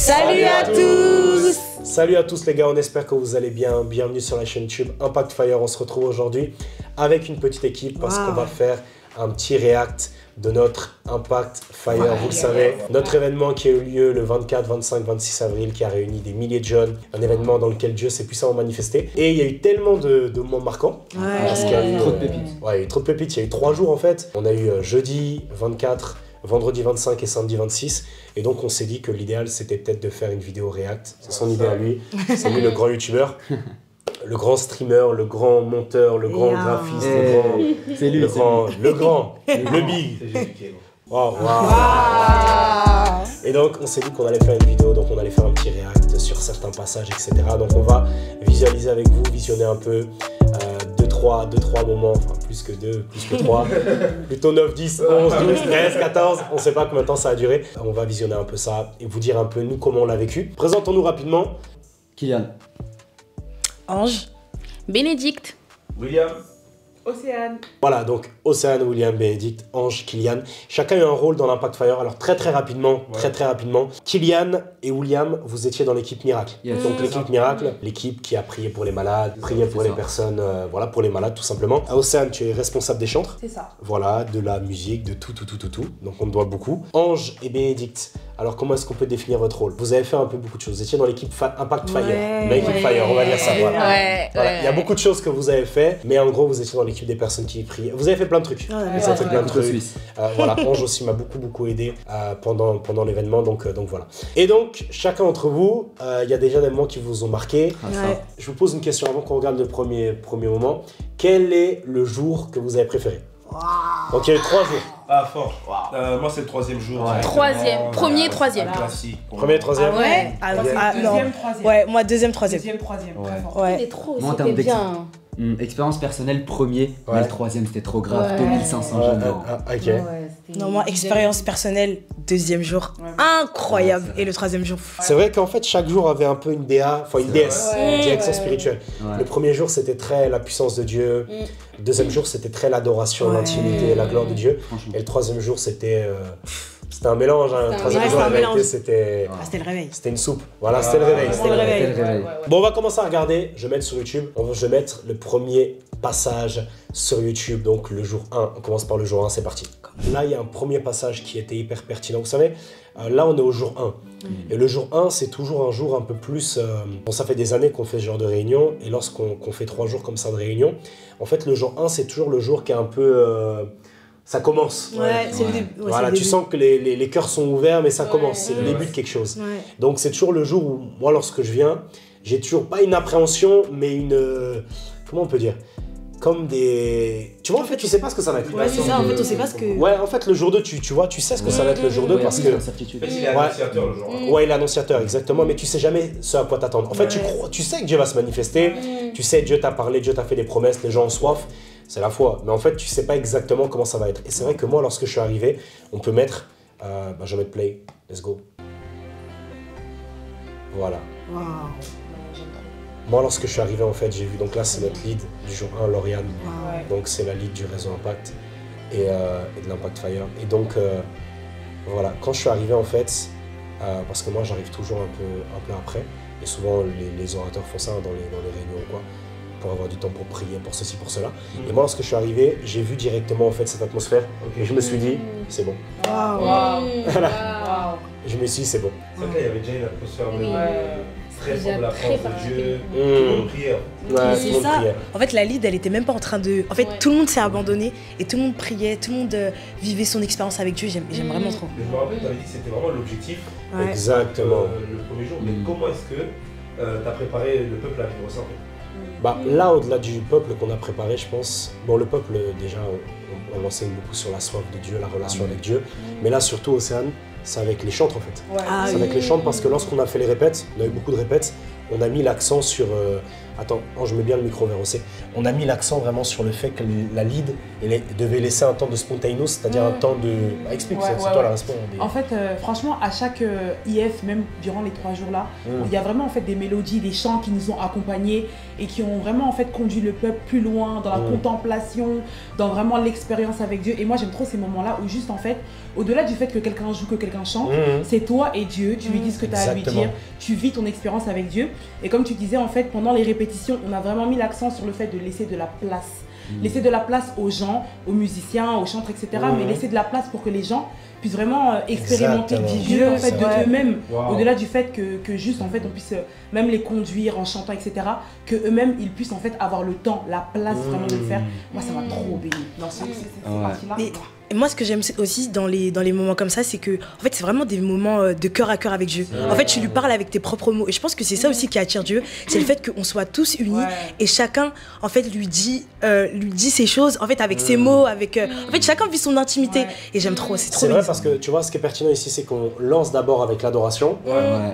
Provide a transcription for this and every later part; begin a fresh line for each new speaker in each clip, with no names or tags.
Salut à tous.
Salut à tous les gars, on espère que vous allez bien. Bienvenue sur la chaîne YouTube Impact Fire. On se retrouve aujourd'hui avec une petite équipe parce qu'on va faire un petit react de notre Impact Fire. Vous le savez, notre événement qui a eu lieu le 24, 25, 26 avril, qui a réuni des milliers de jeunes. Un événement dans lequel Dieu s'est puissamment manifesté. Et il y a eu tellement de moments marquants. Parce qu'il y a eu
trop de pépites.
Ouais, il y a eu trop de pépites. Il y a eu 3 jours en fait. On a eu jeudi 24, vendredi 25 et samedi 26. Et donc on s'est dit que l'idéal c'était peut-être de faire une vidéo react. C'est son idée à lui. C'est lui le grand youtubeur. Le grand streamer, le grand monteur, le grand graphiste,
c'est lui,
le big. Wow. Et donc on s'est dit qu'on allait faire une vidéo, donc on allait faire un petit react sur certains passages, etc. Donc on va visualiser avec vous, visionner un peu 2-3 moments, enfin plus que 2, plus que 3, plutôt 9, 10, 11, 12, 13, 14, on sait pas combien de temps ça a duré. On va visionner un peu ça et vous dire un peu nous comment on l'a vécu. Présentons-nous rapidement.
Kylian.
Ange.
Bénédicte.
William.
Océane.
Voilà, donc Océane, William, Bénédicte, Ange, Kylian. Chacun a eu un rôle dans l'Impact Fire. Alors très rapidement, très rapidement. Kylian et William, vous étiez dans l'équipe Miracle.
Yes.
Donc l'équipe Miracle, l'équipe qui a prié pour les malades, prié pour les personnes, voilà, pour les malades tout simplement. Océane, tu es responsable des chantres.
C'est ça.
Voilà, de la musique, de tout. Donc on te doit beaucoup. Ange et Bénédicte, alors comment est-ce qu'on peut définir votre rôle? Vous avez fait un peu beaucoup de choses. Vous étiez dans l'équipe Impact Fire. L'équipe Fire, on va dire ça. Voilà. Il y a beaucoup de choses que vous avez fait, mais en gros vous étiez dans l'équipe des personnes qui priaient. Vous avez fait plein de trucs. Vous avez fait plein de trucs. Voilà, Ange aussi m'a beaucoup aidé pendant l'événement, donc voilà. Et donc chacun d'entre vous, il y a déjà des moments qui vous ont marqué. Je vous pose une question avant qu'on regarde le premier moment. Quel est le jour que vous avez préféré? Donc il y a eu 3 jours.
Ah, fort. Moi, c'est le 3e jour.
Troisième. Premier, troisième.
Classique.
Premier, troisième.
Ouais.
Deuxième, troisième.
Ouais, moi deuxième, troisième.
Deuxième, troisième.
Ouais.
Très fort.
Ouais.
C'était trop,
Moi, en
c'était
termes
bien.
Expérience personnelle, premier, mais le troisième c'était trop grave,
Ouais.
2500 jeunes.
Ok.
Non, moi expérience personnelle, deuxième jour, incroyable. Et le troisième jour.
C'est vrai qu'en fait chaque jour avait un peu une DA, enfin une déesse, une direction spirituelle.
Ouais.
Le premier jour c'était très la puissance de Dieu. Le deuxième jour c'était très l'adoration, l'intimité, la gloire de Dieu.
Franchement.
Et le troisième jour c'était un mélange. Le troisième jour la vérité c'était
C'était le réveil.
une soupe. Voilà, c'était le réveil.
C'était le réveil.
Bon, on va commencer à regarder. Je vais mettre sur YouTube. Je vais mettre le premier passage sur YouTube. Donc le jour 1. On commence par le jour 1, c'est parti. Là, il y a un premier passage qui était hyper pertinent. Vous savez, là, on est au jour 1. Et le jour 1, c'est toujours un jour un peu plus... Bon, ça fait des années qu'on fait ce genre de réunion. Et lorsqu'on fait 3 jours comme ça de réunion, en fait, le jour 1, c'est toujours le jour qui est un peu... ça commence.
C'est le début.
Voilà, tu sens que les cœurs sont ouverts, mais ça commence. C'est le début de quelque chose. Donc, c'est toujours le jour où, moi, lorsque je viens, j'ai toujours pas une appréhension, mais une... comment on peut dire? Comme des... Tu vois, en fait, tu sais pas ce que ça va être.
Ouais, c'est ça, en fait, on sait pas ce que...
Ouais, en fait, le jour 2, tu vois, tu sais ce que ça va être le jour 2 parce que...
En fait, il est annonciateur le jour 1.
Ouais, il est annonciateur, exactement, mais tu sais jamais ce à quoi t'attendre. En fait, tu sais que Dieu va se manifester, tu sais, Dieu t'a parlé, Dieu t'a fait des promesses, les gens ont soif, c'est la foi. Mais en fait, tu sais pas exactement comment ça va être. Et c'est vrai que moi, lorsque je suis arrivé, on peut mettre... je vais mettre play, let's go. Voilà. Moi, lorsque je suis arrivé, en fait, j'ai vu, donc là, c'est notre lead du jour 1, Lauriane. Donc, c'est la lead du réseau Impact et de l'Impact Fire. Et donc, voilà, quand je suis arrivé, en fait, parce que moi, j'arrive toujours un peu après, et souvent, les orateurs font ça dans les réunions ou quoi, pour avoir du temps pour prier, pour ceci, pour cela. Et moi, lorsque je suis arrivé, j'ai vu directement, en fait, cette atmosphère, et je me suis dit, c'est bon. Je me suis dit, c'est bon.
C'est vrai qu'il y avait déjà une atmosphère très forte de la
Très
force de Dieu. Tout le monde priait.
Ouais, tout le
C'est
monde
ça.
priait.
En fait, la lead, elle était même pas en train de... En fait, tout le monde s'est abandonné et tout le monde priait, tout le monde vivait son expérience avec Dieu. J'aime vraiment trop.
Mais je me rappelle, tu avais dit que c'était vraiment l'objectif
Exactement.
le premier jour. Mais comment est-ce que tu as préparé le peuple à vivre ça en fait?
Bah, là, au-delà du peuple qu'on a préparé, je pense... Bon, le peuple, déjà, on enseigne beaucoup sur la soif de Dieu, la relation avec Dieu. Mais là, surtout, Océane, c'est avec les chantres, en fait. C'est avec les chantres parce que lorsqu'on a fait les répètes, on a eu beaucoup de répètes, on a mis l'accent sur... Attends, je mets bien le micro vers OC. On a mis l'accent vraiment sur le fait que la lead devait laisser un temps de spontaneous, c'est-à-dire un temps de... Bah, explique, c'est toi la responsable.
En fait, franchement, à chaque IF, même durant les 3 jours là, il y a vraiment en fait des mélodies, des chants qui nous ont accompagnés et qui ont vraiment en fait conduit le peuple plus loin dans la contemplation, dans vraiment l'expérience avec Dieu. Et moi, j'aime trop ces moments-là où juste en fait, au-delà du fait que quelqu'un joue, que quelqu'un chante, c'est toi et Dieu, tu lui dis ce que tu as à lui dire, tu vis ton expérience avec Dieu. Et comme tu disais, en fait, pendant les répétitions, on a vraiment mis l'accent sur le fait de laisser de la place. Laisser de la place aux gens, aux musiciens, aux chantres, etc. Mais laisser de la place pour que les gens puissent vraiment expérimenter Dieu en fait, de eux-mêmes. Au-delà du fait que juste en fait, on puisse même les conduire en chantant, etc. Que eux-mêmes, ils puissent en fait avoir le temps, la place vraiment de le faire. Moi, ça m'a trop béni dans cette partie-là.
Et moi, ce que j'aime aussi dans les moments comme ça, c'est que en fait, c'est vraiment des moments de cœur à cœur avec Dieu. En fait, tu lui parles avec tes propres mots. Et je pense que c'est ça aussi qui attire Dieu, c'est le fait qu'on soit tous unis et chacun, en fait, lui dit ces choses, en fait, avec ses mots, avec. En fait, chacun vit son intimité. Et j'aime trop. C'est trop.
C'est vrai parce que tu vois, ce qui est pertinent ici, c'est qu'on lance d'abord avec l'adoration,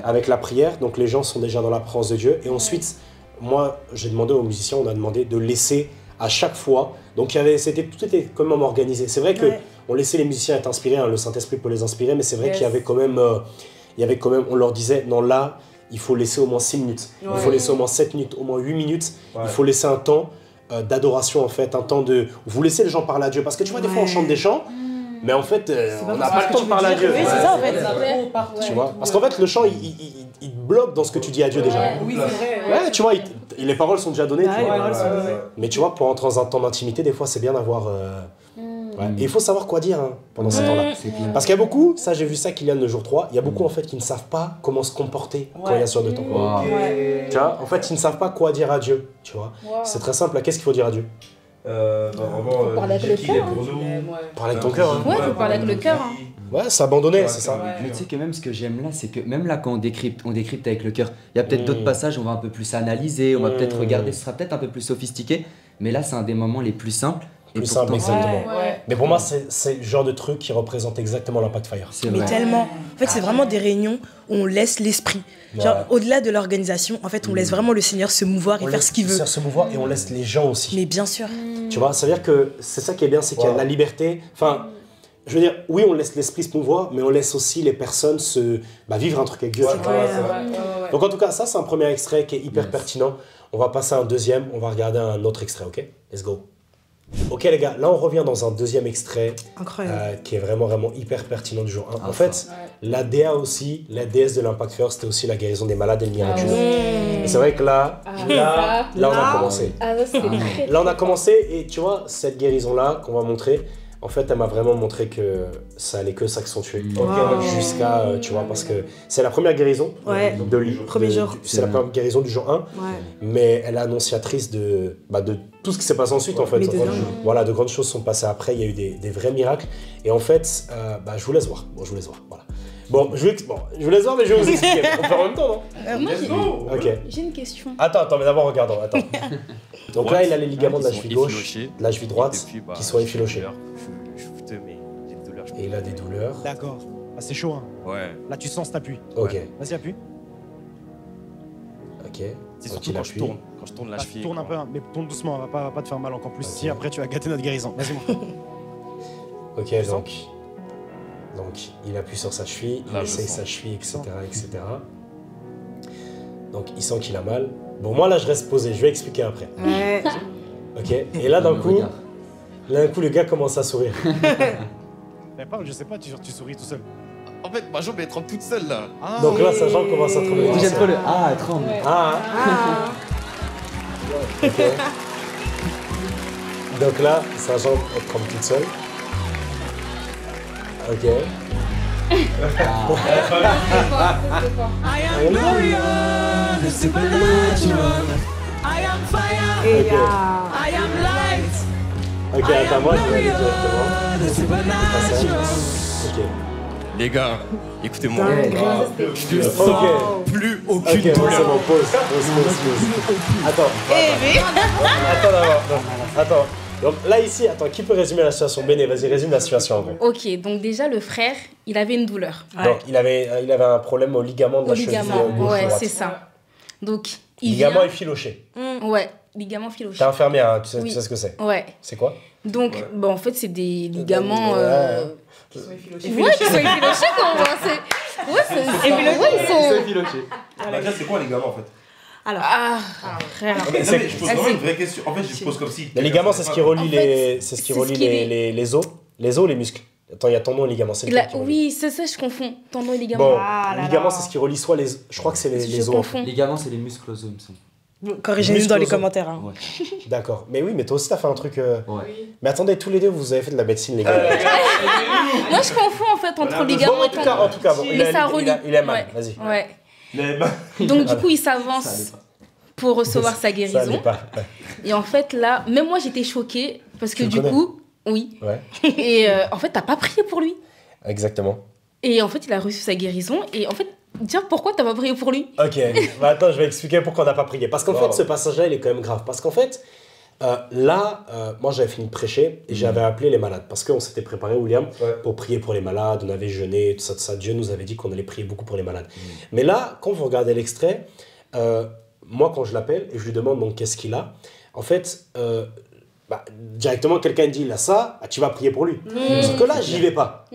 avec la prière. Donc les gens sont déjà dans la présence de Dieu. Et ensuite, moi, j'ai demandé aux musiciens, on a demandé de laisser à chaque fois. Donc tout était quand même organisé. C'est vrai que on laissait les musiciens être inspirés, hein, le Saint-Esprit peut les inspirer, mais c'est vrai qu'il y avait quand même, on leur disait, non là, il faut laisser au moins 6 minutes, il faut laisser au moins 7 minutes, au moins 8 minutes, il faut laisser un temps d'adoration en fait, un temps de... Vous laissez les gens parler à Dieu, parce que tu vois, des fois on chante des chants, mais en fait, on n'a pas le temps de parler à Dieu.
C'est ça en fait.
Tu vois, parce qu'en fait, le chant, il bloque dans ce que tu dis à Dieu déjà.
Oui, c'est vrai.
Ouais, tu vois, les paroles sont déjà données. Mais tu vois, pour entrer dans un temps d'intimité, des fois, c'est bien d'avoir... Et il faut savoir quoi dire pendant ce temps-là. Parce qu'il y a beaucoup, ça j'ai vu ça Kylian le jour 3, il y a beaucoup en fait qui ne savent pas comment se comporter quand il y a ce genre de temps. Tu vois, en fait, ils ne savent pas quoi dire à Dieu. Tu vois, c'est très simple. Qu'est-ce qu'il faut dire à Dieu?
Faut parler avec le cœur.
Parler avec ton cœur.
Ouais, faut parler avec le cœur.
Ouais, s'abandonner, c'est ça.
Mais tu sais que même ce que j'aime là, c'est que même là quand on décrypte avec le cœur, il y a peut-être d'autres passages, on va un peu plus analyser, on va peut-être regarder, ce sera peut-être un peu plus sophistiqué, mais là c'est un des moments les plus simples.
Plus simple, exactement. Mais pour moi, c'est le genre de truc qui représente exactement l'Impact Fire.
Mais tellement. En fait, c'est vraiment des réunions où on laisse l'esprit. Genre, au-delà de l'organisation, en fait, on laisse vraiment le Seigneur se mouvoir et faire ce qu'il veut.
Se mouvoir et on laisse les gens aussi.
Mais bien sûr.
Tu vois, ça veut dire que c'est ça qui est bien, c'est qu'il y a la liberté. Enfin, je veux dire, oui, on laisse l'esprit se mouvoir, mais on laisse aussi les personnes vivre un truc avec Dieu. Donc en tout cas, ça, c'est un premier extrait qui est hyper pertinent. On va passer à un deuxième, on va regarder un autre extrait, ok? Let's go. Ok les gars, là on revient dans un deuxième extrait qui est vraiment hyper pertinent du jour 1. En fait, la DA aussi, la déesse de l'Impact Fire, c'était aussi la guérison des malades et le miracle. Et c'est vrai que là on a commencé. Là on a commencé et tu vois, cette guérison-là qu'on va montrer, en fait elle m'a vraiment montré que ça allait que s'accentuer jusqu'à, tu vois, parce que c'est la première guérison
premier jour.
C'est la première guérison du jour 1, mais elle est annonciatrice de tout ce qui s'est passé ensuite en fait. De grandes choses sont passées après, il y a eu des vrais miracles et en fait, je vous laisse voir. Voilà. Bon, je vous laisse voir, mais je vais vous expliquer. On fait en même temps, non?
J'ai une question.
Attends, mais d'abord regardons. Donc là, il a les ligaments de la cheville gauche, de la cheville droite, qui sont effilochés. Et il a des douleurs.
D'accord. C'est chaud, hein.
Ouais.
Là, tu sens cet appui.
Ok.
Vas-y, appuie.
Ok.
C'est surtout quand je tourne la cheville.
Tourne un peu, mais tourne doucement, on va pas te faire mal encore plus. Si après tu vas gâter notre guérison. Vas-y, moi.
Ok, donc il appuie sur sa cheville, il essaye sa cheville, etc. Donc il sent qu'il a mal. Bon, moi là je reste posé, je vais expliquer après. Ok, et là d'un coup, le gars commence à sourire.
Je sais pas, tu souris tout seul.
En fait, ma jambe elle tremble toute seule là.
Donc là sa jambe commence à trembler.
J'aime trop le elle tremble.
Ok. Donc là, sa jambe elle tremble toute seule. Ok. Ok, attends, moi je vais aller directement. Ok.
Les gars, écoutez-moi. Je ne sens plus aucune
douleur. Ok, c'est bon, pause. Attends. Donc là, ici, qui peut résumer la situation? Béné, vas-y, résume la situation en vrai.
Ok, donc déjà, le frère, il avait une douleur.
Donc il avait un problème au ligament de la cheville gauche.
Ouais, c'est ça. Donc, il
Ligament
vient...
effiloché.
Ouais, ligament filoché.
T'es infirmière, hein, tu
Oui.
sais ce que c'est.
Ouais.
C'est quoi?
Donc, bah, en fait, c'est des ligaments...
Qui sont effilochés.
Ouais, qui sont effilochés, quoi. Ouais, c'est... ils sont effilochés.
Déjà, c'est quoi les ligaments en fait?
Alors,
frère.
Non, mais je pose vraiment une vraie question. En fait, je pose comme si.
Les ligaments, c'est ce qui relie
En fait,
c'est ce qui
c'est
relie
ce qui
les os. Les os, les muscles. Attends, il y a tendon et ligament, c'est lequel qui relie?
Oui, c'est ça, je confonds. Tendon et ligament.
Bon,
Ah là
ligament,
là.
c'est ce qui relie soit les... Je crois que c'est les
Je
os.
confonds.
Les ligaments, c'est les muscles aux os, il me semble.
corrigez-nous dans les commentaires. Hein.
Ouais.
D'accord. Mais oui, mais toi aussi, t'as fait un truc...
Ouais.
Mais attendez, tous les deux, vous avez fait de la médecine, les gars.
Moi, je confonds en fait entre ligaments
Bon,
et
en
tendon.
tout cas, bon,
Mais ça relie.
il est mal,
Ouais.
vas-y.
Ouais.
Les mains.
Donc, du coup, il
Ça
s'avance
allait pas.
pour recevoir sa
Ça
guérison.
allait pas. Ouais.
Et en fait, là, même moi, j'étais choquée parce que
Tu le
du
connais?
coup, oui.
Ouais,
Et en fait, t'as pas prié pour lui.
exactement.
Et en fait, il a reçu sa guérison. Et en fait, tiens, pourquoi t'as pas prié pour lui?
Ok, bah attends, je vais expliquer pourquoi on n'a pas prié. Parce qu'en
Wow.
fait, ce passage-là, il est quand même grave. Parce qu'en fait, moi, j'avais fini de prêcher et j'avais appelé les malades. Parce qu'on s'était préparé, William,
Ouais.
pour prier pour les malades. On avait jeûné, tout ça, tout ça. Dieu nous avait dit qu'on allait prier beaucoup pour les malades. Mais là, quand vous regardez l'extrait, moi, quand je l'appelle et je lui demande donc qu'est-ce qu'il a, en fait, directement, quelqu'un dit, il a ça, tu vas prier pour lui. Sauf que là, j'y vais pas.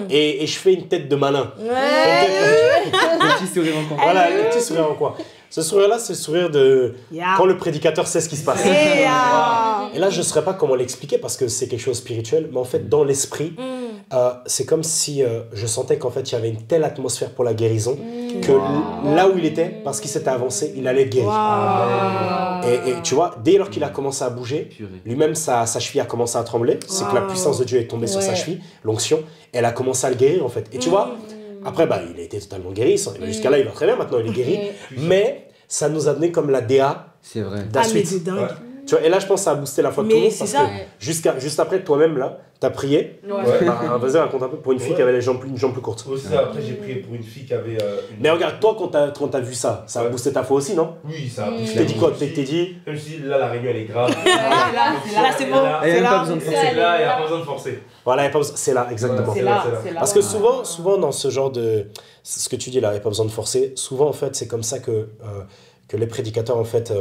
Et je fais une tête de malin.
Le petit sourire en coin.
Voilà, le petit sourire en coin. Ce sourire-là, c'est le sourire de
Yeah.
quand le prédicateur sait ce qui se passe.
Yeah.
Et là, je ne saurais pas comment l'expliquer parce que c'est quelque chose de spirituel, mais en fait, dans l'esprit, c'est comme si je sentais qu'en fait, il y avait une telle atmosphère pour la guérison que là où il était, parce qu'il s'était avancé, il allait guérir. Et tu vois, dès lors qu'il a commencé à bouger,
Purée.
lui-même, sa cheville a commencé à trembler. C'est que la puissance de Dieu est tombée sur sa cheville, l'onction. Elle a commencé à le guérir, en fait. Et tu vois, après, il a été totalement guéri. Jusqu'à là, il va très bien. Maintenant, il est guéri. Mais ça nous a donné comme la DA
C'est vrai.
de la
Ah, mais
suite.
c'est dingue.
Ouais.
Tu vois, et là, je pense que ça a boosté la foi de
Mais
tout le monde.
c'est
Parce
ça.
que juste après, toi-même, là, t'as prié.
Ouais.
Vas-y, raconte un peu pour une fille
Ouais.
qui avait une jambe plus courte.
Aussi, après, j'ai prié pour une fille qui avait. Une...
Mais regarde, toi, quand t'as vu ça, ça a
Ouais.
boosté ta foi aussi, non?
Oui, ça a
Tu
poussé.
t'es dit quoi? Tu t'es dit.
Je me suis dit, là, la réunion, elle est grave.
Là, c'est bon.
Et
C'est
même pas
là.
besoin de
C'est
forcer.
là, il n'y a pas besoin de forcer.
Voilà, y a pas besoin- c'est là, exactement.
C'est
C'est
là,
là, c'est là.
c'est là.
Parce que souvent dans ce genre de... Ce que tu dis là, il n'y a pas besoin de forcer. Souvent, en fait, c'est comme ça que les prédicateurs, en fait,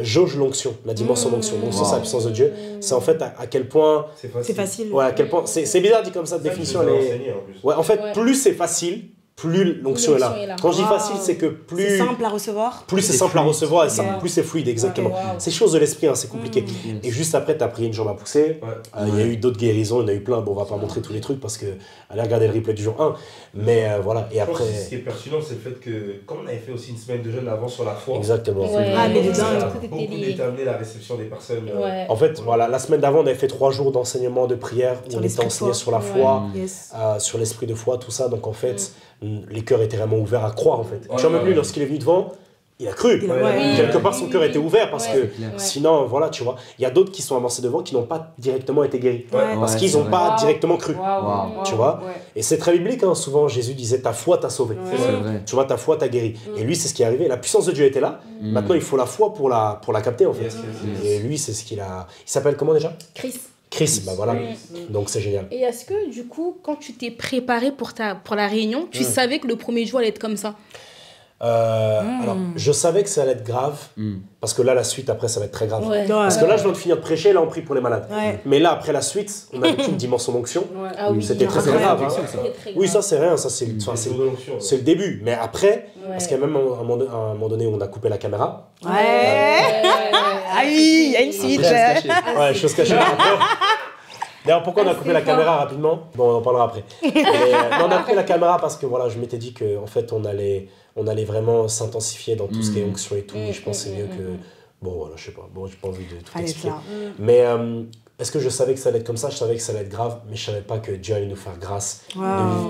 jaugent l'onction, la dimension d'onction. L'onction, c'est la puissance de Dieu. C'est en fait à quel point...
C'est facile.
C'est facile.
Ouais, à quel point... C'est bizarre dit comme ça, de
C'est ça
définition,
qu'ils nous
elle
ont
est...
enseigné, en plus.
Ouais, en fait,
Ouais.
plus c'est facile, plus l'onction est là.
l'onction est là.
Quand je dis
Wow.
facile, c'est que
C'est
plus...
simple à recevoir.
Plus c'est
C'est
simple à
fluide.
recevoir et
Ok.
plus c'est fluide, exactement.
Ok, wow.
C'est chose de l'esprit, hein, c'est compliqué. Et juste après, tu as pris une jambe à pousser.
Ouais.
Il y a eu d'autres guérisons, il y en a eu plein. Bon, on va pas montrer tous les trucs parce que allez regarder le replay du jour 1. Mais voilà, et
Je pense
après.
que ce qui est pertinent, c'est le fait que, comme on avait fait aussi une semaine de jeûne avant sur la foi,
Exactement.
Ouais.
Ah, mais
ça
dingue.
a
Tout était
beaucoup
lié.
déterminé la réception des personnes.
Ouais.
En fait, voilà, la semaine d'avant, on avait fait 3 jours d'enseignement, de prière, où
Sur
on
l'esprit
était
de
enseigné
foi.
sur la foi,
Yes.
sur l'esprit de foi, tout ça. Donc en fait, les cœurs étaient vraiment ouverts à croire en fait.
Ouais,
Tu vois, même lui,
ouais.
lorsqu'il est venu devant, il a cru.
Il a-
Ouais.
ouais.
Quelque part, son cœur était ouvert parce
Ouais.
que
C'est clair.
sinon, voilà, tu vois, il y a d'autres qui sont avancés devant qui n'ont pas directement été guéris.
Ouais.
Parce
Ouais,
qu'ils
c'est
n'ont
vrai.
pas
Wow.
directement cru.
Waouh.
Tu vois.
Ouais.
Et c'est très biblique, hein. Souvent Jésus disait ta foi t'a sauvé.
Ouais.
C'est vrai.
Tu vois, ta foi t'a guéri. Et lui, c'est ce qui est arrivé. La puissance de Dieu était là. Maintenant, il faut la foi pour la capter en fait.
Yes, yes, yes.
Et lui, c'est ce qu'il a. Il s'appelle comment déjà?
Chris.
Chris, bah voilà.
Mm.
Donc c'est génial.
Et est-ce que, du coup, quand tu t'es préparé pour la réunion, tu savais que le premier jour allait être comme ça?
Alors, je savais que ça allait être grave. Parce que là, la suite, après, ça va être très grave.
Ouais.
Parce que là, je viens de finir de prêcher, là, on prie pour les malades.
Ouais.
Mais là, après la suite, on a vécu une dimension d'onction.
Ah oui.
C'était très, très
Incroyable.
grave. hein.
C'était très
Oui,
grave.
ça, c'est rien. Ça, c'est enfin,
C'est
c'est-
une onction.
c'est le début. Mais après,
Ouais.
parce qu'il y a même un moment donné où on a coupé la caméra.
Ouais. Ah oui, il y a une suite.
Ouais, chose cachée. Après- D'ailleurs, pourquoi on a coupé la caméra rapidement? Bon, on en parlera après. Mais, non, on a coupé la caméra parce que voilà, je m'étais dit qu'en fait, on allait vraiment s'intensifier dans tout ce qui est onction et tout. Et je pense que c'est mieux que. Bon, voilà, je sais pas. Bon, j'ai pas envie de tout
Fallait
expliquer.
ça.
Mais est-ce que je savais que ça allait être comme ça? Je savais que ça allait être grave, mais je savais pas que Dieu allait nous faire grâce de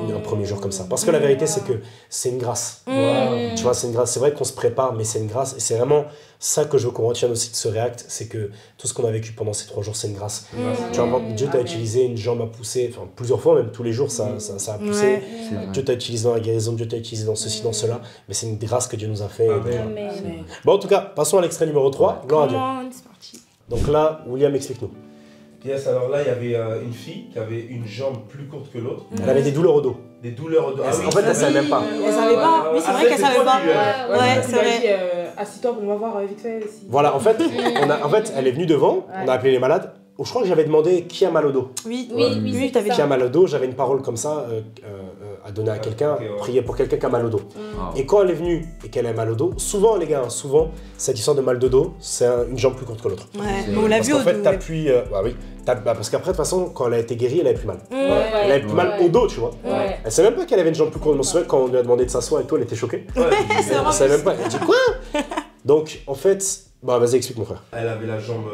vivre un premier jour comme ça. Parce que la vérité, c'est que c'est une grâce. Tu vois, c'est une grâce. C'est vrai qu'on se prépare, mais c'est une grâce. Et c'est vraiment ça que je veux qu'on retienne aussi de ce React, c'est que tout ce qu'on a vécu pendant ces 3 jours, c'est une grâce. Tu vois, Dieu t'a utilisé une jambe à pousser, enfin plusieurs fois, même tous les jours, ça a poussé.
Ouais.
C'est vrai.
Dieu t'a utilisé dans la guérison, Dieu t'a utilisé dans ceci, dans cela, mais c'est une grâce que Dieu nous a fait.
Amen.
Mais...
Bon, en tout cas, passons à l'extrait numéro 3. Gloire à Dieu.
Come on, c'est parti.
Donc là, William, explique-nous.
Yes, alors là, il y avait une fille qui avait une jambe plus courte que l'autre.
Elle avait des douleurs au dos.
Des des douleurs au dos.
En fait, elle savait même pas.
Elle savait pas. Oui, c'est vrai qu'elle savait pas. Ouais, c'est vrai.
Assis-toi, on va voir vite fait.
Voilà, en fait, elle est venue devant, on a appelé les malades. Je crois que j'avais demandé qui a mal au dos.
Oui,
t'avais qui a mal au dos, j'avais une parole comme ça à donner à quelqu'un, prier pour quelqu'un qui a mal au dos. Et quand elle est venue et qu'elle a mal au dos, souvent les gars, souvent cette histoire de mal de dos, c'est une jambe plus courte que l'autre.
Ouais, mais on l'a vu au dos.
Parce qu'en fait, t'appuies, parce qu'après de toute façon, quand elle a été guérie, elle avait plus mal. Elle avait plus mal au dos, tu vois. Elle savait même pas qu'elle avait une jambe plus courte. Je me souviens quand on lui a demandé de s'asseoir et tout, elle était choquée. Elle savait même pas. Elle dit quoi? Donc en fait, vas-y explique mon frère.
Elle avait la jambe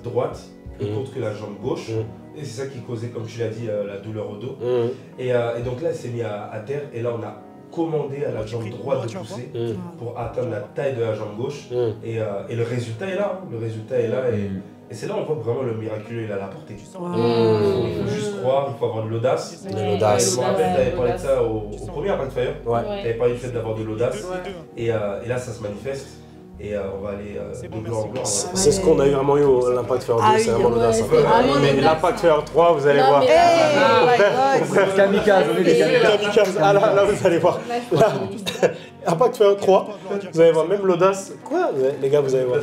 droite plus courte que la jambe gauche. Et c'est ça qui causait, comme tu l'as dit, la douleur au dos. Et donc là, elle s'est mise à terre. Et là, on a commandé à la jambe droite de pousser pour atteindre la taille de la jambe gauche. Et le résultat est là. Le résultat est là. Et c'est là où on voit vraiment le miraculeux, il a la portée. Il faut juste croire, il faut avoir de l'audace. Je me rappelle, tu avais parlé de ça au premier Impact Fire. Tu avais parlé du fait d'avoir de l'audace. Et là, ça se manifeste. Et on va aller de gloire en gloire.
C'est ce qu'on a vraiment eu à l'Impact Fire 2, c'est vraiment l'audace. Mais l'Impact Fire 3, vous allez voir.
Kamikaze, on est des
kamikazes. Ah là, vous allez voir. Impact Fire 3, vous allez voir même l'audace. Quoi? Les gars, vous allez voir.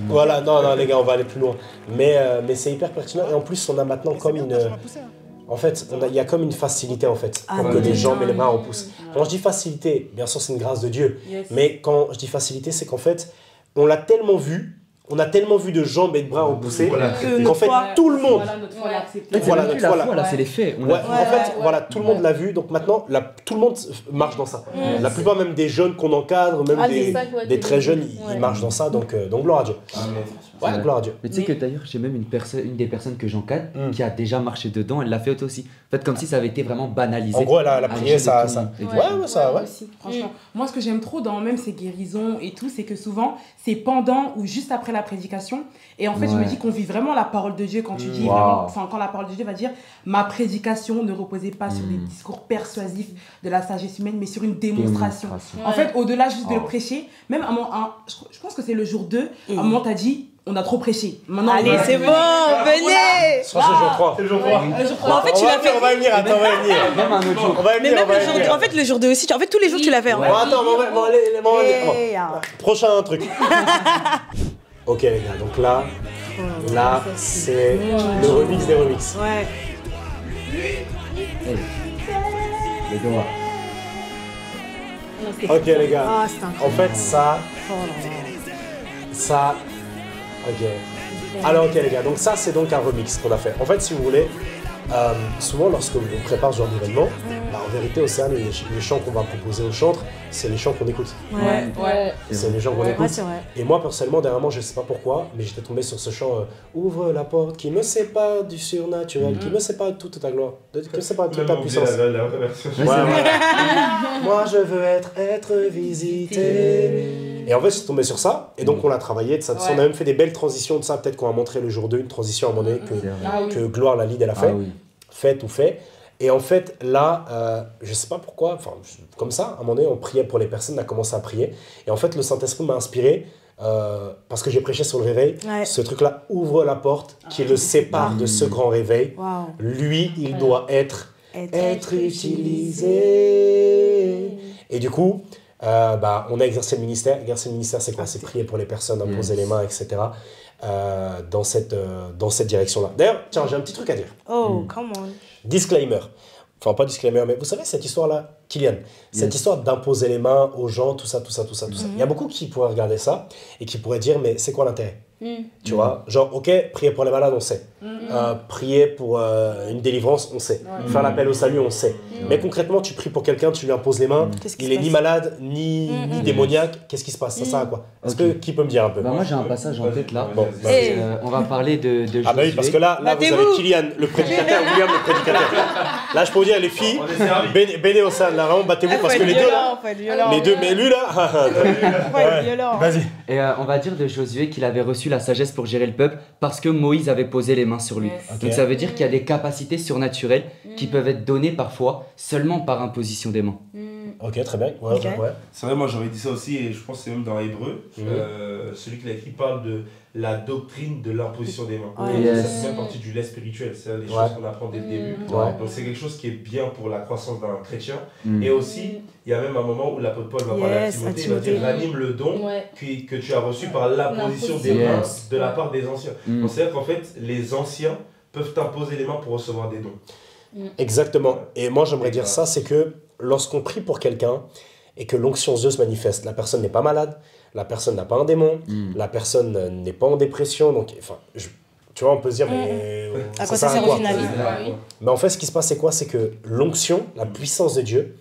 Voilà, non, les gars, on va aller plus loin. Mais c'est hyper pertinent. Et en plus, on a maintenant comme une. En fait, il y a comme une facilité en fait, pour que les jambes et les bras repoussent. Quand je dis facilité, bien sûr c'est une grâce de Dieu, mais quand je dis facilité, c'est qu'en fait, on l'a tellement vu, on a tellement vu de jambes et de bras repousser qu'en fait tout le monde.
Voilà notre foi là, c'est les faits.
En fait, voilà, tout le monde l'a vu, donc maintenant tout le monde marche dans ça. La plupart même des jeunes qu'on encadre, même des très jeunes, ils marchent dans ça, donc gloire à Dieu. Ouais, gloire à Dieu.
Mais tu sais que d'ailleurs, j'ai même une des personnes que j'encadre qui a déjà marché dedans, elle l'a fait aussi. En fait, comme si ça avait été vraiment banalisé.
En gros, elle a prié, ça. Ouais.
Franchement, moi, ce que j'aime trop dans même ces guérisons et tout, c'est que souvent, c'est pendant ou juste après la prédication. Et en fait, je me dis qu'on vit vraiment la parole de Dieu quand tu dis, quand la parole de Dieu va dire, ma prédication ne reposait pas sur des discours persuasifs de la sagesse humaine, mais sur une démonstration. En fait, au-delà juste de le prêcher, même je pense que c'est le jour 2, à un moment, t'as dit, on a trop prêché. Maintenant,
allez, c'est bon, venez.
C'est le jour 3.
C'est le jour 3.
En fait, tu l'as fait.
On va venir, attends, on va venir.
Même un autre jour.
Mais même le jour, en fait, le jour 2 aussi. En fait, tous les jours, tu l'as fait.
Bon, attends, prochain truc. Ok, les gars, donc là, c'est le remix des remix.
Ouais.
Les doigts.
Ok, les gars. En fait, ça. Ok. Alors, ok, les gars, donc ça, c'est donc un remix qu'on a fait. En fait, si vous voulez, souvent, lorsque on prépare ce genre d'événement, en vérité, Océane, les chants qu'on va proposer aux chantres, c'est les chants qu'on écoute. C'est les chants qu'on écoute. Et moi, personnellement, dernièrement, je sais pas pourquoi, mais j'étais tombé sur ce chant Ouvre la porte qui me sépare du surnaturel, qui me sépare de toute ta gloire, qui me sépare de toute ta puissance. Moi, je veux être visité. Et en fait, je suis tombé sur ça, et donc on l'a travaillé de ça. On a même fait des belles transitions de ça, peut-être qu'on va montrer le jour 2, une transition à un moment donné que Gloire, la lead, elle a fait. Fait ou fait. Et en fait, là, je sais pas pourquoi, enfin, comme ça, à un moment donné, on priait pour les personnes, on a commencé à prier. Et en fait, le Saint-Esprit m'a inspiré, parce que j'ai prêché sur le réveil, ce truc-là ouvre la porte qui le sépare de ce grand réveil. Lui, il doit être utilisé. Et du coup, on a exercé le ministère. Exercer le ministère, c'est quoi? C'est prier pour les personnes, imposer les mains, etc. Dans cette direction-là. D'ailleurs, tiens, j'ai un petit truc à dire.
Oh, come on.
Disclaimer. Enfin, pas disclaimer, mais vous savez, cette histoire-là, Kylian, cette histoire d'imposer les mains aux gens, tout ça. Il y a beaucoup qui pourraient regarder ça et qui pourraient dire, mais c'est quoi l'intérêt? Tu vois, genre, ok, prier pour les malades, on sait. Prier pour une délivrance, on sait. Faire l'appel au salut, on sait. Mais concrètement, tu pries pour quelqu'un, tu lui imposes les mains, il est ni malade, ni démoniaque, qu'est-ce qui se passe? Ça sert à quoi? Est-ce que qui peut me dire un peu?
Moi, j'ai un passage en tête là. On va parler de Josué.
Ah bah oui, parce que là vous avez Kylian, le prédicateur, William, le prédicateur. Là, je peux vous dire, les filles, Béné au sein, là, vraiment, battez-vous, parce que les deux là, mais lui là, vas-y.
Et on va dire de Josué qu'il avait reçu la sagesse pour gérer le peuple parce que Moïse avait posé les mains sur lui. Donc ça veut dire qu'il y a des capacités surnaturelles qui peuvent être données parfois seulement par imposition des mains.
Ok, très bien. Ouais,
Ok.
ouais.
C'est vrai, moi j'aurais dit ça aussi, et je pense que c'est même dans Hébreu, celui qui l'a écrit parle de la doctrine de l'imposition des mains.
Ouais.
Ça
Yes.
fait même partie du lait spirituel, c'est les
Ouais.
choses qu'on apprend dès le début.
Ouais.
Donc c'est quelque chose qui est bien pour la croissance d'un chrétien. Et aussi, il y a même un moment où l'apôtre Paul va parler à
Yes,
Timothée,
à
il va dire
Timothée.
ranime le don que tu as reçu par l'imposition des
Yes.
mains de la part des anciens. Donc c'est-à-dire qu'en fait, les anciens peuvent t'imposer les mains pour recevoir des dons.
Exactement. Et moi, j'aimerais dire ça, c'est que lorsqu'on prie pour quelqu'un et que l'onction de Dieu se manifeste, la personne n'est pas malade, la personne n'a pas un démon, la personne n'est pas en dépression, donc, enfin, tu vois, on peut se dire, mais
À quoi ça sert au final?
Mais en fait, ce qui se passe, c'est quoi? C'est que l'onction, la puissance de Dieu,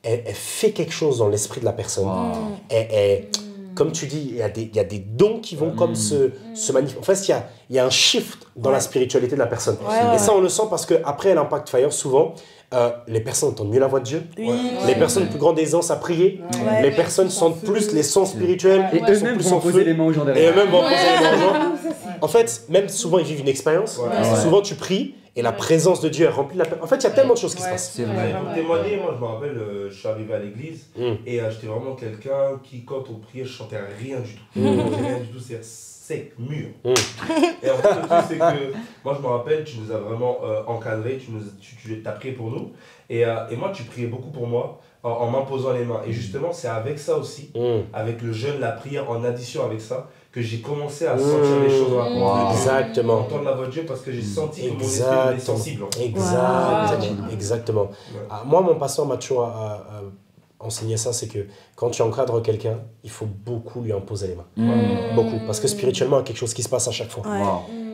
elle fait quelque chose dans l'esprit de la personne. Comme tu dis, il y a des dons qui vont comme se manifester. En fait, il y a un shift dans la spiritualité de la personne. Et ça, on le sent parce qu'après l'Impact Fire, souvent, les personnes entendent mieux la voix de Dieu. Les personnes ont plus grande aisance à prier. Les personnes sentent plus les sens spirituels.
Et eux-mêmes vont poser les mains aux gens
Et
derrière.
eux-mêmes vont poser les mains aux gens. En fait, même souvent, ils vivent une expérience. Souvent, tu pries et la présence de Dieu est remplie. En fait, il y a tellement de choses qui se passent.
C'est vrai.
Pour témoigner, moi je me rappelle, je suis arrivé à l'église et j'étais vraiment quelqu'un qui, quand on priait, je chantais rien du tout. Rien du tout, c'est sec, mûr. Et en fait, le truc, c'est que moi je me rappelle, tu nous as vraiment encadrés, tu as prié pour nous. Et moi, tu priais beaucoup pour moi en m'imposant les mains. Et justement, c'est avec ça aussi, avec le jeûne, la prière, en addition avec ça, que j'ai commencé à sentir les choses dans la parole.
Exactement.
Entendre la voix de Dieu parce que j'ai senti que mon esprit est sensible. En fait.
Exactement. Ah, moi, mon pasteur m'a toujours enseigné ça, c'est que quand tu encadres quelqu'un, il faut beaucoup lui imposer les mains. Beaucoup. Parce que spirituellement, il y a quelque chose qui se passe à chaque fois.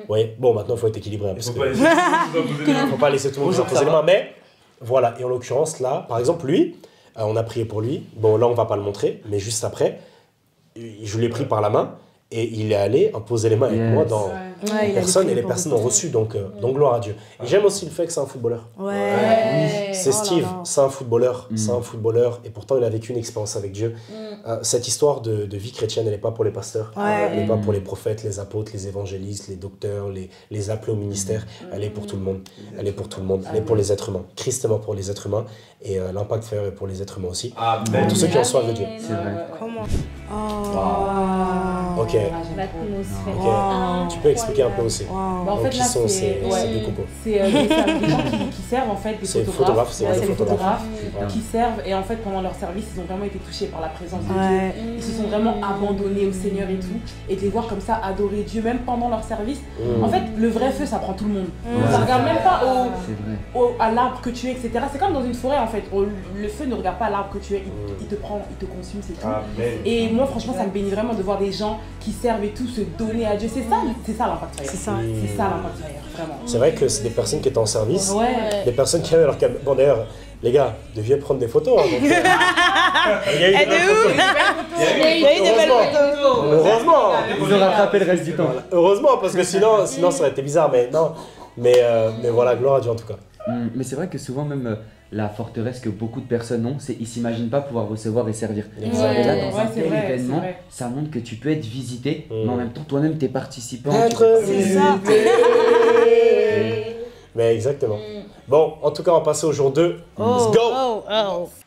Ouais. Bon, maintenant, il faut être équilibré.
Il
Parce
ne
que
faut pas laisser tout le monde
faut pas laisser tout le monde nous imposer les mains. Mais voilà. Et en l'occurrence, là, par exemple, lui, on a prié pour lui. Bon, là, on ne va pas le montrer. Mais juste après, je l'ai pris par la main. Et il est allé imposer les mains avec moi dans les personnes, et les personnes ont reçu, donc gloire à Dieu. Et j'aime aussi le fait que c'est un footballeur. C'est Steve, c'est un footballeur, et pourtant il a vécu une expérience avec Dieu. Cette histoire de vie chrétienne, elle n'est pas pour les pasteurs, elle n'est pas pour les prophètes, les apôtres, les évangélistes, les docteurs, les appelés au ministère, elle est pour tout le monde. Elle est pour tout le monde, elle est pour les êtres humains. Christ est mort pour les êtres humains, et l'Impact Fire est pour les êtres humains aussi. Pour tous ceux qui ont soif de Dieu.
C'est vrai.
Comment?
Ok.
L'atmosphère.
Tu peux expliquer un peu aussi.
En fait,
qui
là,
sont
c'est
ces compos?
des gens qui servent, en fait, des
C'est
photographes.
photographes, c'est
des photographes
Ouais.
qui servent. Et en fait, pendant leur service, ils ont vraiment été touchés par la présence de Dieu. Ils se sont vraiment abandonnés au Seigneur et tout. Et de les voir comme ça adorer Dieu, même pendant leur service. En fait, le vrai feu, ça prend tout le monde. Ça ne regarde même pas à l'arbre que tu es, etc. C'est comme dans une forêt, en fait. Le feu ne regarde pas l'arbre que tu es. Il te prend, il te consume, c'est tout. Et moi, franchement, ça me bénit vraiment de voir des gens qui servent et tout, se donner à Dieu. C'est ça l'Impact Fire.
C'est ça.
C'est ça l'Impact Fire, vraiment.
C'est vrai que c'est des personnes qui étaient en service, des personnes qui avaient leur caméra. Bon, d'ailleurs, les gars, deviez prendre des photos. Hein, donc, il y a eu des belles photos. Heureusement.
Ils ont rattrapé le reste du temps.
Heureusement, parce que sinon ça aurait été bizarre, mais non. Mais voilà, gloire à Dieu en tout cas.
Mais c'est vrai que souvent même la forteresse que beaucoup de personnes ont, c'est ils s'imaginent pas pouvoir recevoir et servir. Et là, dans un tel événement, ça montre que tu peux être visité, mais en même temps, toi-même, t'es participant.
C'est ça. Mais exactement. Bon, en tout cas, on va passer au jour 2. Let's go.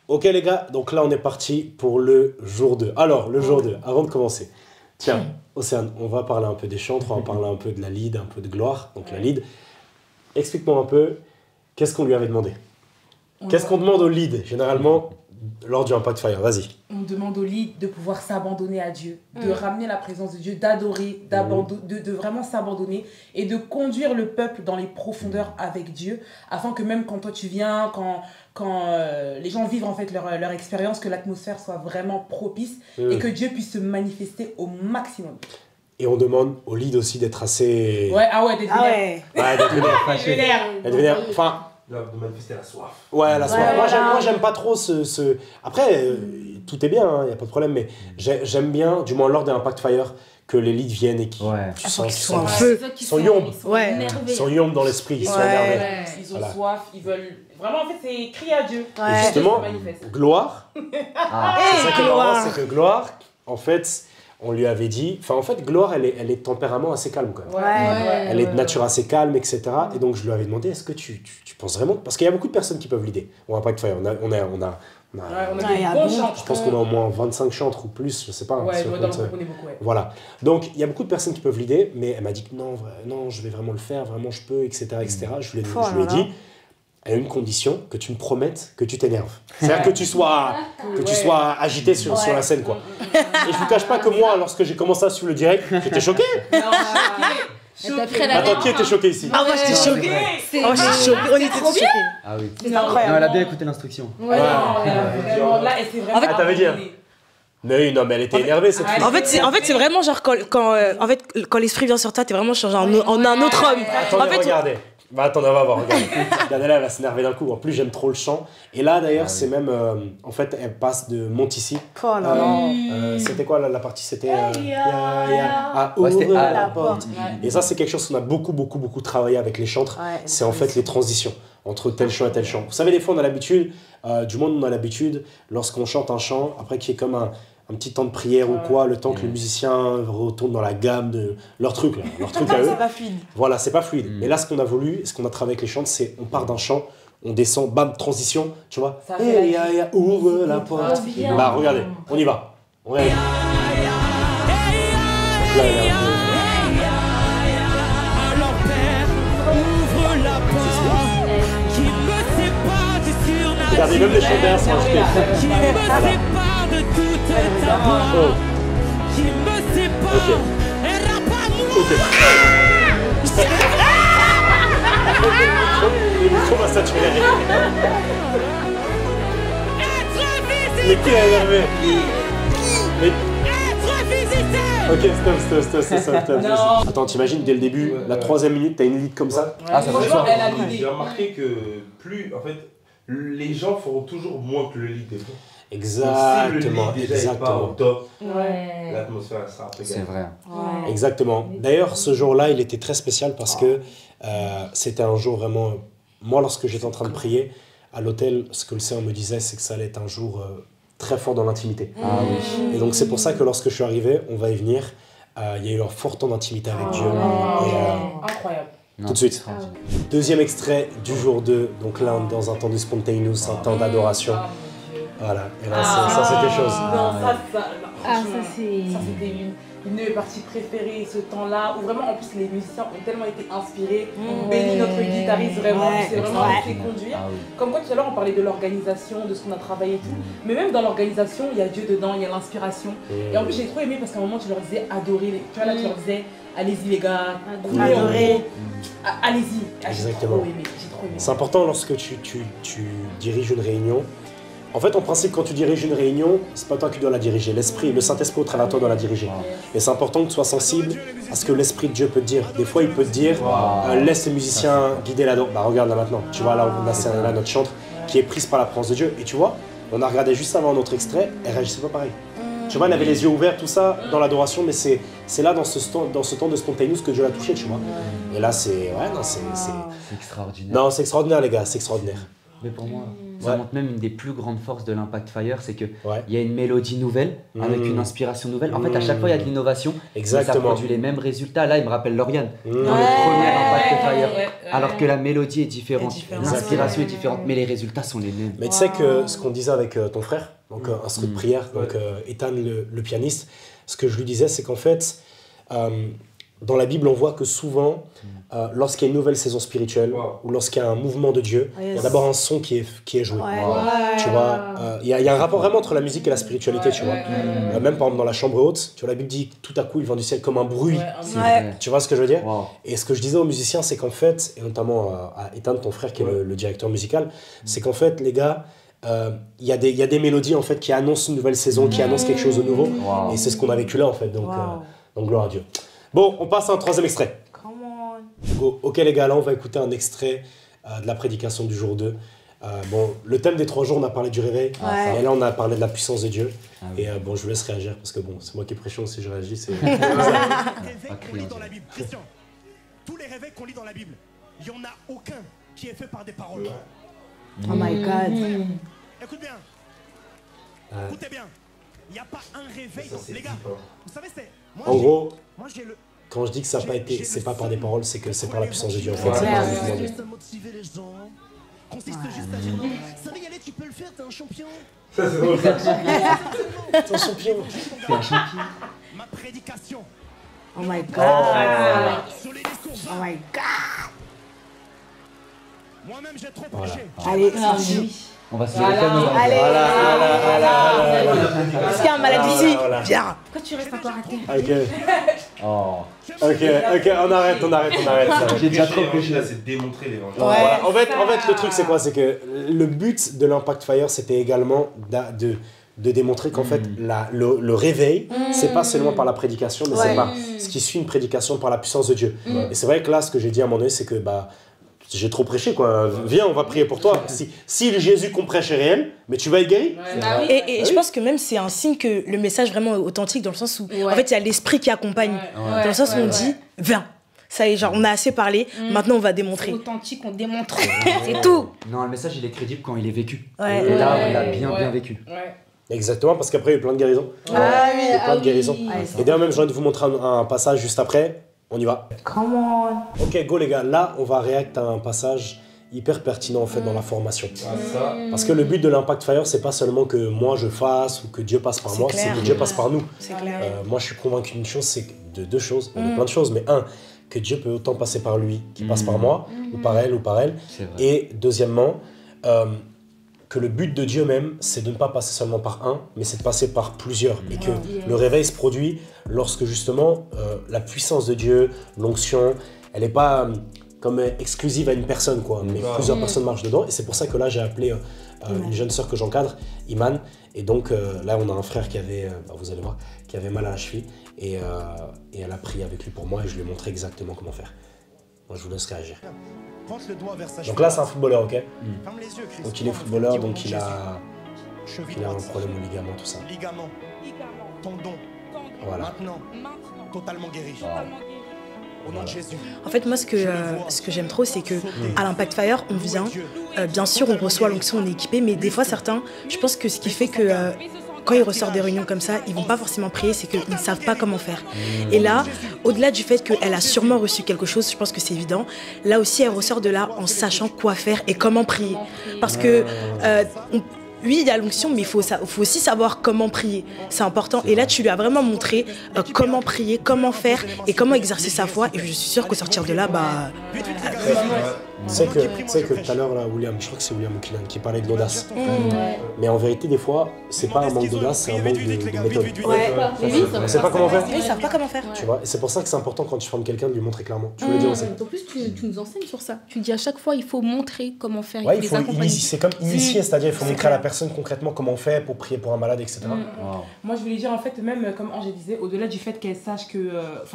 Ok les gars, donc là on est parti pour le jour 2. Alors, le jour 2, avant de commencer. Tiens, Océane, on va parler un peu des chantres, on va parler un peu de la lead, un peu de gloire. Donc la lead. Explique-moi un peu, qu'est-ce qu'on lui avait demandé? Qu'est-ce qu'on demande au lead, généralement, lors du Impact Fire? Vas-y.
On demande au lead de pouvoir s'abandonner à Dieu, de ramener la présence de Dieu, d'adorer, de vraiment s'abandonner et de conduire le peuple dans les profondeurs avec Dieu, afin que même quand toi tu viens, quand les gens vivent en fait leur expérience, que l'atmosphère soit vraiment propice et que Dieu puisse se manifester au maximum.
Et on demande au lead aussi d'être assez...
d'être
vénère. Enfin...
De manifester la soif.
Ouais, la soif. Moi, j'aime pas trop ce... Après, tout est bien, il n'y a pas de problème, mais j'aime bien, du moins lors d'un Impact Fire, que les leads viennent et qu'ils
sont en feu.
Ils sont yomb. Ils sont yomb dans l'esprit, ils sont énervés.
Ils ont soif, ils veulent... Vraiment, en fait, c'est crier à Dieu.
Et justement, gloire, c'est ça qui est marrant, c'est que gloire, en fait... On lui avait dit... Enfin, en fait, Gloire, elle est de tempérament assez calme, quand même. Elle est de nature assez calme, etc. Et donc, je lui avais demandé, est-ce que tu penses vraiment... Parce qu'il y a beaucoup de personnes qui peuvent l'aider. On va pas être fire. On
Ouais, on a des bons chantres.
Je pense qu'on a au moins 25 chantres ou plus, je sais pas.
Ouais,
si
on est beaucoup, ouais.
Voilà. Donc, il y a beaucoup de personnes qui peuvent l'aider, mais elle m'a dit que non, je vais vraiment le faire, vraiment je peux, etc. etc. Je lui ai dit, à une condition, que tu me promettes que tu t'énerves. C'est-à-dire que tu sois agité sur la scène, quoi. Et je vous cache pas que moi, lorsque j'ai commencé à suivre le direct, j'étais choqué. Attends, qui était choqué ici?
Ah, moi j'étais choqué. On était trop choqués.
Ah oui.
C'est incroyable.
Non, elle a bien écouté l'instruction.
Ouais, vraiment, là, elle s'est vraiment.
En fait,
t'avais dit. Mais non, mais elle était énervée cette fille.
En fait, c'est vraiment genre quand l'esprit vient sur toi, t'es vraiment genre en un autre homme.
Attendez, regardez. Bah attendez, on va voir, regardez. Regardez là, elle va s'énerver d'un coup. En plus, j'aime trop le chant. Et là, d'ailleurs, c'est même... en fait, elle passe de Montici.
Oh là là.
C'était quoi la partie? C'était...
C'était
ouvre la porte. Et ça, c'est quelque chose qu'on a beaucoup travaillé avec les chantres. C'est en fait les transitions entre tel chant et tel chant. Vous savez, des fois, on a l'habitude, du monde, on a l'habitude, lorsqu'on chante un chant, après qu'il y ait comme un petit temps de prière ou quoi, le temps que les musiciens retournent dans la gamme de leur truc, à eux.
C'est pas fluide.
Voilà, c'est pas fluide. Mais là, ce qu'on a voulu, ce qu'on a travaillé avec les chantes, c'est on part d'un chant, on descend, bam, transition, tu vois. Ouvre la porte. Bah, regardez, on y va. On y va. Regardez, même les chanteurs sont achetés. Le micro va saturer. Mais qui est énervé? Stop. Attends, t'imagines dès le début, la 3e minute, t'as une lead comme ça?
Ah, ça fait ça. J'ai remarqué que en fait, les gens feront toujours moins que le lead des fois.
Exactement,
si le lead déjà est pas au top, l'atmosphère sera très
C'est vrai.
Ouais.
Exactement. D'ailleurs, ce jour-là, il était très spécial parce que c'était un jour vraiment... Moi, lorsque j'étais en train de prier, à l'hôtel, ce que le Seigneur me disait, c'est que ça allait être un jour très fort dans l'intimité.
Ah oui.
Et donc, c'est pour ça que lorsque je suis arrivé, on va y venir, il y a eu un fort temps d'intimité avec Dieu.
Incroyable.
Tout de suite. Deuxième extrait du jour 2. Donc là, on est dans un temps de spontaneous, un temps d'adoration. Voilà, et là, ça c'était chose.
Non, ça c'était une partie préférée, ce temps-là, où vraiment, en plus, les musiciens ont tellement été inspirés, on bénit notre guitariste vraiment, c'est vraiment fait conduire. Comme quoi, tout à l'heure, on parlait de l'organisation, de ce qu'on a travaillé et tout, mais même dans l'organisation, il y a Dieu dedans, il y a l'inspiration. Et en plus, j'ai trop aimé parce qu'à un moment, tu leur disais adorer, tu vois là, tu leur disais, allez-y les gars,
adorer.
Allez-y.
Exactement.
J'ai trop aimé.
C'est important lorsque tu diriges une réunion. En fait, en principe, quand tu diriges une réunion, c'est pas toi qui dois la diriger. L'esprit, le Saint-Esprit au travers de toi doit la diriger. Et c'est important que tu sois sensible à ce que l'Esprit de Dieu peut te dire. Des fois, il peut te dire, laisse les musiciens guider là-dedans. Bah regarde là maintenant. Tu vois, là, on a là notre chantre qui est prise par la présence de Dieu. Et tu vois, on a regardé juste avant notre extrait, elle réagissait pas pareil. Tu vois, elle avait les yeux ouverts, tout ça, dans l'adoration, mais c'est là, dans ce temps de spontaneous que Dieu l'a touché, tu vois. Et là, c'est
extraordinaire.
Non, c'est extraordinaire, les gars, c'est extraordinaire.
Mais pour moi, ça montre même une des plus grandes forces de l'Impact Fire, c'est qu'il y a une mélodie nouvelle, avec une inspiration nouvelle. En fait, à chaque fois, il y a de l'innovation.
Exactement.
Et ça produit les mêmes résultats. Là, il me rappelle Lauriane, dans le premier Impact Fire. Alors que la mélodie est différente, l'inspiration est différente, mais les résultats sont les mêmes.
Mais tu sais que ce qu'on disait avec ton frère, donc instruit de prière, donc Ethan le pianiste, ce que je lui disais, c'est qu'en fait, dans la Bible, on voit que souvent, lorsqu'il y a une nouvelle saison spirituelle, ou lorsqu'il y a un mouvement de Dieu, il y a d'abord un son qui est joué. Tu vois, il y a un rapport vraiment entre la musique et la spiritualité, tu vois. Même par exemple dans la chambre haute, tu vois, la Bible dit tout à coup il vient du ciel comme un bruit. Tu vois ce que je veux dire? Et ce que je disais aux musiciens, c'est qu'en fait, et notamment à Ethan, ton frère qui est le directeur musical, c'est qu'en fait, les gars, il y a des mélodies en fait qui annoncent une nouvelle saison, qui annoncent quelque chose de nouveau. Et c'est ce qu'on a vécu là en fait, donc gloire à Dieu. Bon, on passe à un troisième extrait. Ok les gars, là on va écouter un extrait de la prédication du jour 2. Bon, le thème des 3 jours, on a parlé du réveil, et là on a parlé de la puissance de Dieu. Et bon, je vous laisse réagir parce que bon, c'est moi qui prêchons, si je réagis, c'est...
Réveil qu'on lit dans la Bible. Christian, tous les réveils qu'on lit dans la Bible, il n'y en a aucun qui est fait par des paroles.
Oh my God.
Écoute bien. Écoutez bien. Il n'y a pas un réveil. Les gars, vous savez, c'est...
En gros, quand je dis que ça n'a pas été, c'est pas par des paroles, c'est que c'est par la puissance de Dieu. En fait, c'est par le mouvement de Dieu.
consiste juste à dire non. Ça va y aller, tu peux le faire, t'es un champion.
Ça, c'est drôle.
T'es un champion.
T'es un champion.
Ma prédication.
Oh my God.
Sur les discours.
Oh my God.
Moi-même, j'ai trop prêché.
Allez, c'est lui.
On va se lever comme ça.
Allez,
Voilà.
est-ce qu'il y a un malade ici? Viens.
Pourquoi tu restes encore à terre?
Ok.
Oh.
Ok, on arrête.
J'ai déjà trop
prêché.
prêché.
Là, c'est de démontrer l'évangile.
Ouais.
Voilà. En fait, le truc, c'est quoi? C'est que le but de l'Impact Fire, c'était également de démontrer qu'en fait, le réveil, c'est pas seulement par la prédication, mais c'est par ce qui suit une prédication par la puissance de Dieu. Et c'est vrai que là, ce que j'ai dit à un moment donné, c'est que j'ai trop prêché, quoi. Viens, on va prier pour toi. Si le Jésus qu'on prêche est réel, mais tu vas être guéri.
Et je pense que même c'est un signe que le message vraiment est authentique, dans le sens où en fait il y a l'esprit qui accompagne, dans le sens où on dit viens, ça y est, genre on a assez parlé, maintenant on va démontrer.
C'est authentique, on démontre. C'est tout.
Non, le message il est crédible quand il est vécu.
Ouais.
Et là, on l'a bien vécu.
Exactement, parce qu'après il y a eu plein de guérisons.
Ah oui,
Il y a plein de guérisons.
oui.
Et d'ailleurs même j'ai envie de vous montrer un passage juste après. On y va.
Come on.
Ok, go les gars. Là, on va réacter à un passage hyper pertinent en fait dans la formation. Parce que le but de l'Impact Fire, c'est pas seulement que moi je fasse ou que Dieu passe par moi, c'est que Dieu passe par nous.
C'est clair.
Moi je suis convaincu d'une chose, c'est de deux choses, de plein de choses, mais un, que Dieu peut autant passer par lui qu'il passe par moi, ou par elle,
C'est vrai.
et deuxièmement, que le but de Dieu même, c'est de ne pas passer seulement par un, mais c'est de passer par plusieurs. Et que le réveil se produit lorsque justement la puissance de Dieu, l'onction, elle n'est pas comme exclusive à une personne, quoi, mais plusieurs personnes marchent dedans. Et c'est pour ça que là, j'ai appelé une jeune sœur que j'encadre, Iman. Et donc là, on a un frère qui avait, vous allez voir, qui avait mal à la cheville. Et elle a prié avec lui pour moi et je lui ai montré exactement comment faire. Moi, je vous laisse réagir.
Pointe le doigt vers sa
Donc là, c'est un footballeur, ok?
Ferme les yeux, Christ.
Donc il est footballeur, donc il a
Cheville
un
droite.
problème au ligament, tout ça.
Ligament. Tendon.
Voilà.
Maintenant. Totalement guéri. Au nom de Jésus.
En fait, moi, ce que j'aime trop, c'est que à l'Impact Fire, on vient, bien sûr, on reçoit l'onction, on est équipé, mais des fois, certains, je pense que ce qui fait que quand ils ressortent des réunions comme ça, ils vont pas forcément prier, c'est qu'ils ne savent pas comment faire. Et là, au-delà du fait qu'elle a sûrement reçu quelque chose, je pense que c'est évident, là aussi, elle ressort de là en sachant quoi faire et comment prier. Parce que oui, il y a l'onction, mais il faut aussi savoir comment prier. C'est important. Et là, tu lui as vraiment montré comment prier, comment faire et comment exercer sa foi. Et je suis sûre qu'au sortir de là,
Tu sais que tout à l'heure, là, William, je crois que c'est William Oukinan qui parlait de l'audace. Mais en vérité, des fois, c'est pas un manque d'audace, c'est un manque de méthode. On sait pas comment faire.
ils savent pas comment faire.
Tu vois, et c'est pour ça que c'est important quand tu formes quelqu'un de lui montrer clairement. Tu voulais dire aussi.
En plus, tu nous enseignes sur ça. Tu dis à chaque fois, il faut montrer comment faire.
Ouais, il faut c'est comme initier, c'est-à-dire il faut montrer à la personne concrètement comment on fait pour prier pour un malade, etc.
Moi, je voulais dire, en fait, même comme Angé disait, au-delà du fait qu'elle sache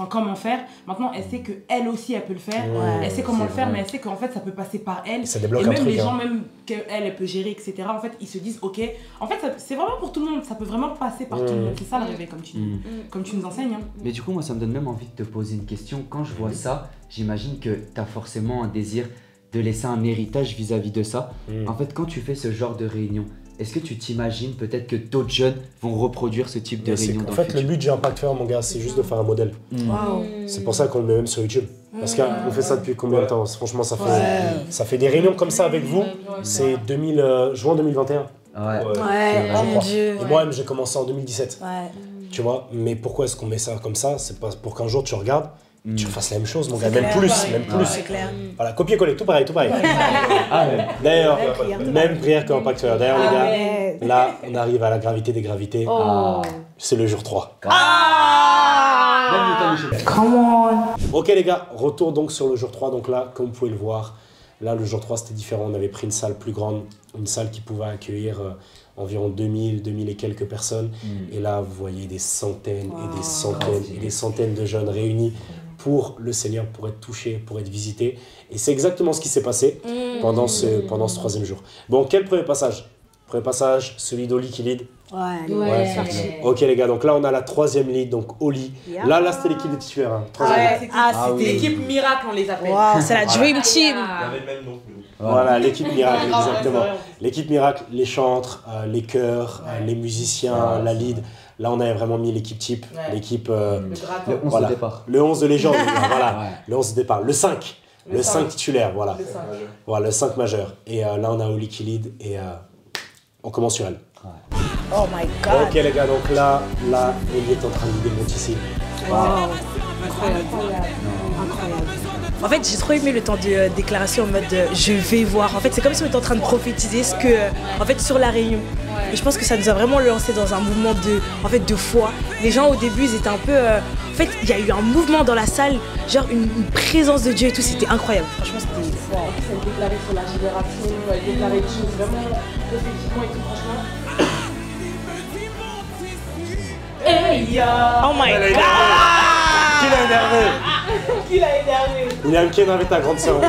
comment faire, maintenant, elle sait qu'elle aussi, elle peut le faire. Elle sait comment le faire, mais elle sait qu'en fait, ça peut passer par elle.
Ça débloque
et
un
même
truc,
les gens, même qu'elle, elle peut gérer, etc. En fait, ils se disent, ok, en fait, c'est vraiment pour tout le monde. Ça peut vraiment passer par tout le monde. C'est ça le réveil, comme tu nous enseignes. Hein.
Mais du coup, moi, ça me donne même envie de te poser une question. Quand je vois ça, j'imagine que tu as forcément un désir de laisser un héritage vis-à-vis de ça. En fait, quand tu fais ce genre de réunion, est-ce que tu t'imagines peut-être que d'autres jeunes vont reproduire ce type de réunion dans le futur?
En fait, le but du Impact Fire, mon gars, c'est juste de faire un modèle. C'est pour ça qu'on le met même sur YouTube. Parce qu'on fait ça depuis combien de temps? Franchement, ça fait des réunions comme ça avec vous. C'est juin 2021.
Ouais, oh mon Dieu.
Et moi-même, j'ai commencé en 2017. Tu vois, mais pourquoi est-ce qu'on met ça comme ça? C'est pas pour qu'un jour tu regardes, tu fasses la même chose, mon gars, même plus.
C'est clair.
Voilà, copier-coller, tout pareil. D'ailleurs, même prière qu'un Impact Fire. D'ailleurs, les gars, là, on arrive à la gravité des gravités. C'est le jour 3.
Come on.
Ok les gars, retour donc sur le jour 3. Donc là, comme vous pouvez le voir, là le jour 3 c'était différent. On avait pris une salle plus grande, une salle qui pouvait accueillir environ 2000 et quelques personnes. Et là, vous voyez des centaines et des centaines et des centaines de jeunes réunis pour le Seigneur, pour être touchés, pour être visités. Et c'est exactement ce qui s'est passé pendant ce troisième jour. Bon, quel premier passage? Premier passage, celui d'Oli qui lead.
Ouais.
Ok les gars, donc là on a la troisième lead, donc Oli. Là c'était l'équipe de titulaires. Hein.
C'était l'équipe miracle, on les appelle.
Wow, c'est la Dream Team.
Il avait le même nom.
Voilà, l'équipe miracle, exactement. L'équipe miracle, les chantres, les chœurs, les musiciens, la lead. Là on avait vraiment mis l'équipe type, l'équipe...
le 11 de départ.
Le 11 de légende, voilà. Le 11 de départ. Le 5. Le 5 titulaire, voilà.
Le 5.
Voilà, le 5 majeur. Et là, on a Oli qui lead et on commence sur elle.
Oh my god.
Ok les gars, donc là, Oli est en train de leader Montissi.
Wow. Incroyable. En fait, j'ai trop aimé le temps de déclaration en mode je vais voir. En fait, c'est comme si on était en train de prophétiser ce que, en fait, sur la réunion. Et je pense que ça nous a vraiment lancé dans un mouvement de foi. Les gens au début, ils étaient un peu. En fait, il y a eu un mouvement dans la salle, genre une présence de Dieu et tout. C'était incroyable. Franchement, c'était.
Wow. Elle déclarait sur la génération, elle déclarait des choses vraiment prophétiquement et tout, franchement. Hey,
Oh my god!
Qui l'a énervé?
Qui l'a énervé?
William, qui a énervé ta grande sœur?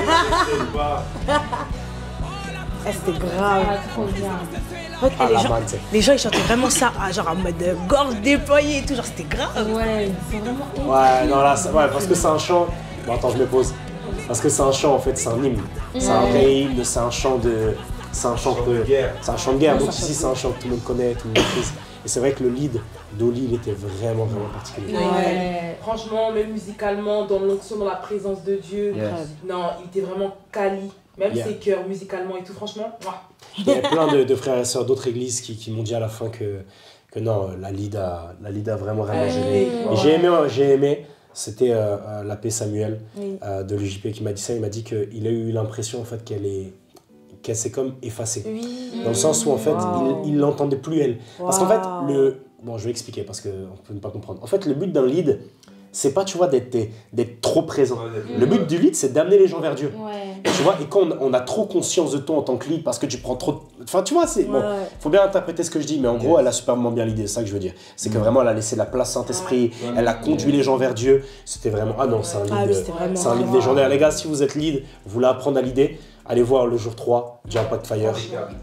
C'était grave.
Trop bien.
En fait, les gens ils chantaient vraiment ça, genre en mode gorge déployée et tout, genre c'était grave.
Ouais, c'est vraiment.
Ouais, non là, parce que c'est un chant. Bon, attends, je me pose. Parce que c'est un chant en fait, c'est un hymne. C'est un vrai hymne, c'est un chant de. C'est un chant de guerre. C'est un chant de guerre. Donc ici, c'est un chant que tout le monde connaît, tout le monde maîtrise. Et c'est vrai que le lead d'Oli, il était vraiment particulier.
Ouais. Franchement, même musicalement, dans l'onction, dans la présence de Dieu, non, il était vraiment quali. Même ses chœurs, musicalement et tout, franchement.
Il y a plein de frères et sœurs d'autres églises qui m'ont dit à la fin que non, la lead a vraiment géré. Et j'ai aimé, c'était l'abbé Samuel de l'UJP qui m'a dit ça. Il m'a dit qu'il a eu l'impression en fait qu'elle s'est comme effacée. Dans le sens où en fait, il l'entendait plus elle. Parce qu'en fait, bon, je vais expliquer parce qu'on peut ne pas comprendre. En fait, le but d'un lead, c'est pas, tu vois, d'être trop présent. Le but du lead, c'est d'amener les gens vers Dieu. Et tu vois, et quand on a trop conscience de toi en tant que lead, parce que tu prends trop... Enfin, tu vois, c'est... Bon, faut bien interpréter ce que je dis, mais en gros, elle a superbement bien l'idée, c'est ça que je veux dire. C'est que vraiment, elle a laissé la place Saint-Esprit, elle a conduit les gens vers Dieu. C'était vraiment... Ah non, c'est un lead légendaire. Les gars, si vous êtes lead, vous voulez apprendre à leader, allez voir le jour 3 du Impact Fire.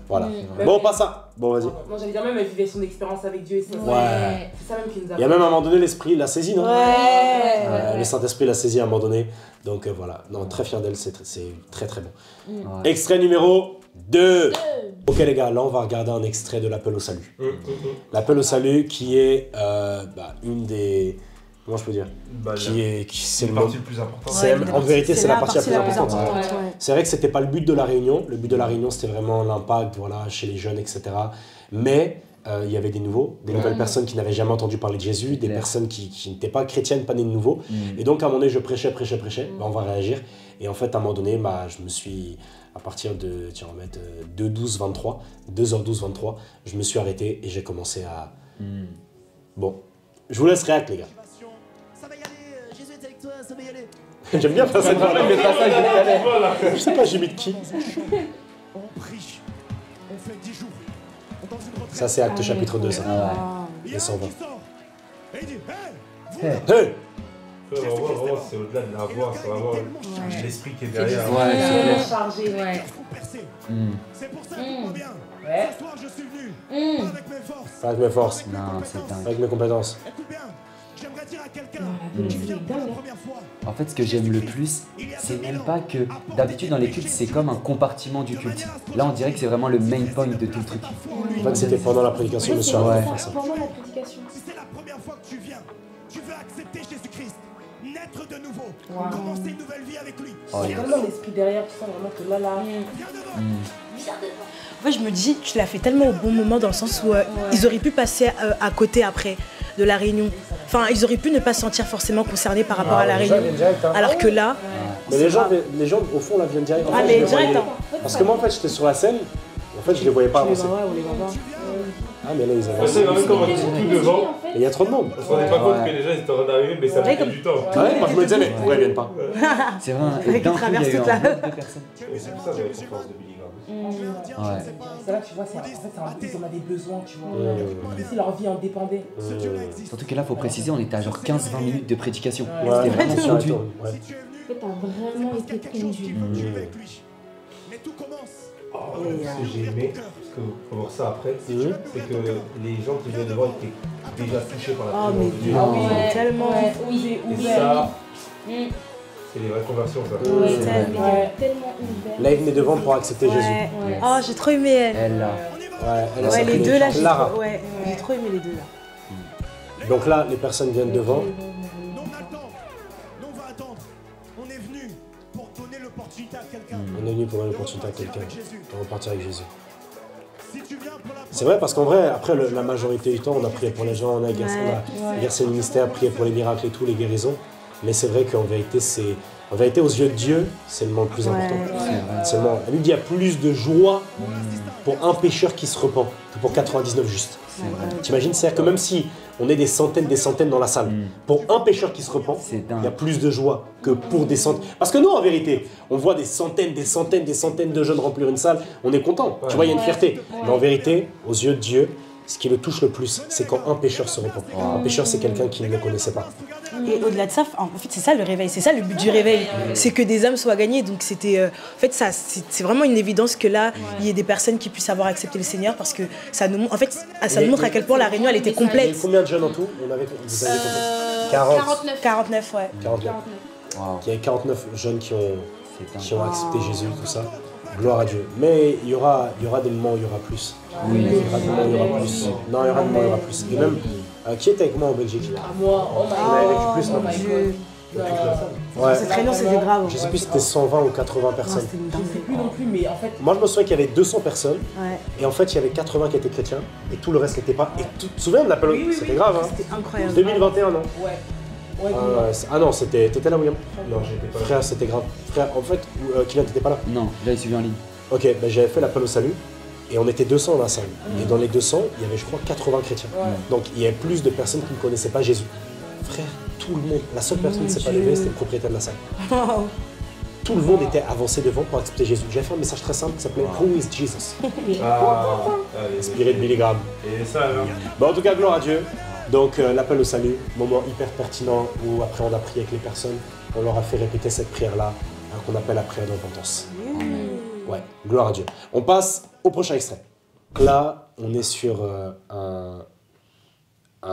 Voilà. Bon, pas ça. Bon, vas-y.
Non, j'allais dire même, elle vivait son expérience avec Dieu et ça.
Ouais.
C'est ça même qui nous a...
Il y a même à un moment donné, l'esprit l'a saisi, non?
Ouais.
Le Saint-Esprit l'a saisi à un moment donné. Donc voilà. Non, très fier d'elle, c'est très très bon. Extrait numéro 2. Ok les gars, là on va regarder un extrait de l'Appel au Salut. L'Appel au Salut qui est une des... Comment je peux dire c'est
la partie la plus importante.
En vérité, c'est la partie la plus importante.
Ouais.
C'est vrai que c'était pas le but de la réunion. Le but de la réunion, c'était vraiment l'impact, voilà, chez les jeunes, etc. Mais il y avait des nouveaux, des nouvelles personnes qui n'avaient jamais entendu parler de Jésus, des personnes qui n'étaient pas chrétiennes, pas nées de nouveau. Et donc, à un moment donné, je prêchais. On va réagir. Et en fait, à un moment donné, je me suis, à partir de, tiens, on va mettre 2h12-23, je me suis arrêté et j'ai commencé à... Bon, je vous laisse réacter, les gars.
Ça va y aller, Jésus est avec toi, ça va y aller.
J'aime bien faire cette parole. Je sais pas, j'imite qui.
On prie, on fait 10 jours. Dans une retraite.
Ça, c'est Acte chapitre 2, ça.
Il y a un
120.
qui sort. Et il dit,
Hey!
Vraiment, c'est au-delà de la voix, c'est vraiment l'esprit qui est derrière.
Ouais, chargé.
Ouais.
c'est pour ça qu'on va bien.
Ouais.
Ce soir, je suis venu avec mes forces.
Pas avec mes forces,
Non, c'est dingue.
avec mes compétences.
Écoute bien, j'aimerais dire à quelqu'un, tu viens pour la première fois.
En fait, ce que j'aime le plus, c'est même pas que d'habitude dans les cultes, c'est comme un compartiment du culte. Là, on dirait que c'est vraiment le main point de tout le truc.
En fait, c'était pendant la prédication, je me suis arrêté de faire ça.
Pendant la prédication.
Si c'est la première fois que tu viens, tu veux accepter Jésus-Christ, naître de nouveau, commencer une nouvelle vie avec lui.
Il y a vraiment l'esprit derrière, tu sens vraiment que là,
Viens devant.
En fait, je me dis, tu l'as fait tellement au bon moment dans le sens où ils auraient pu passer à côté après de la réunion. Enfin, ils auraient pu ne pas se sentir forcément concernés par rapport à la réunion. Alors que là...
Mais les gens, au fond, là, viennent direct. En fait,
Ah,
je
mais
les voyais-
direct,
Parce que moi, en fait, j'étais sur la scène. En fait, je les voyais pas avancer.
on les va voir.
Ah, mais là, ils
Ça,
avancent.
c'est même comme on dit tout devant.
Et il y a trop de monde.
On se rendait pas compte que les gens ils étaient en train d'arriver, mais ça mettait du temps.
Ah ouais, moi, je me disais, mais pourquoi ils viennent pas?
C'est vrai,
Ils
et d'un coup, il y a
traversent
eu
toute
un
la-
bloc de personnes.
Et c'est pour ça que j'avais confiance de Billy Graham.
Ouais.
C'est là que tu vois, ils en avaient besoin, tu vois. Comme si leur vie en dépendait.
Surtout que là, faut préciser, on était à genre 15-20 minutes de prédication.
Ouais,
C'était vraiment
ouais,
conduit.
ouais.
En fait, t'as vraiment été conduit.
Mais tout commence.
Ce que j'ai aimé, parce que faut voir ça après, c'est que les gens qui viennent devant étaient déjà touchés par la
Oh,
présence de Dieu.
mais tellement...
Oui,
Et ça, c'est les vraies conversions, ça.
Oui,
Ouais.
tellement ouvert.
Là, ils venaient devant pour accepter Jésus.
Ouais. Oh, j'ai trop aimé elle.
Elle, là.
Ouais, elle a
Ouais, les
s'appelée
deux là, j'ai
Lara.
trop... Ouais, j'ai trop aimé les deux là.
Donc là, les personnes viennent devant.
Non, on attend. Non, on va attendre. On est venu pour donner le
On est venu pour donner l'opportunité à quelqu'un de repartir avec Jésus. C'est vrai parce qu'en vrai, après la majorité du temps, on a prié pour les gens, on a exercé le ministère, prié pour les miracles et tout, les guérisons. Mais c'est vrai qu'en vérité, aux yeux de Dieu, c'est le moment le plus important. C'est le moment. La Bible dit qu'il y a plus de joie pour un pécheur qui se repent que pour 99 justes. T'imagines, c'est-à-dire que même si on est des centaines dans la salle, pour un pécheur qui se repent, il y a plus de joie que pour des centaines. Parce que nous, en vérité, on voit des centaines de jeunes remplir une salle, on est content. Tu vois, il y a une fierté. Mais en vérité, aux yeux de Dieu, ce qui le touche le plus, c'est quand un pécheur se repent. Un pécheur, c'est quelqu'un qui ne le connaissait pas.
Et au-delà de ça, en fait, c'est ça le réveil, c'est ça le but du réveil, c'est que des âmes soient gagnées. Donc c'était, en fait, ça, c'est vraiment une évidence que là, il y ait des personnes qui puissent avoir accepté le Seigneur, parce que ça nous, en fait, ça nous montre à quel point la réunion elle était complète.
Il y avait combien de jeunes en tout? Vous avez compté
49, ouais.
49. Wow. Il y avait 49 jeunes qui ont accepté Jésus, tout ça. Gloire à Dieu. Mais il y aura des moments où il y aura plus. Oui. Il y aura des moments où il y aura plus. Non, il y aura des moments où il y aura plus. Et même, qui était avec moi en Belgique?
Moi,
on a vécu plus, non?
Ouais. Cette réunion, c'était grave.
Je sais plus si c'était 120 ou 80 personnes.
Je sais plus non plus, mais en fait...
Moi, je me souviens qu'il y avait 200 personnes. Ouais. Et en fait, il y avait 80 qui étaient chrétiens. Et tout le reste n'était pas. Et tu te souviens de l'appel? C'était grave, hein?
C'était incroyable.
2021, non?
Ouais.
Ah non, t'étais là, William?
Non, j'étais pas là.
Frère, c'était grave. Frère, en fait, Kylian, t'étais pas là?
Non, j'avais suivi en ligne.
Ok, ben j'avais fait l'appel au salut. Et on était 200 dans la salle. Et dans les 200, il y avait, je crois, 80 chrétiens. Donc, il y avait plus de personnes qui ne connaissaient pas Jésus. Frère, tout le monde, la seule personne qui ne s'est pas levée, c'était le propriétaire de la salle. Tout le monde était avancé devant pour accepter Jésus. J'avais fait un message très simple qui s'appelait Who is Jesus? Inspiré de Billy Graham.
Et ça, alors?
Bon, en tout cas, gloire à Dieu. Donc, l'appel au salut, moment hyper pertinent où après on a prié avec les personnes, on leur a fait répéter cette prière-là, qu'on appelle la prière de repentance. Ouais, gloire à Dieu. On passe au prochain extrait. Là, on est sur un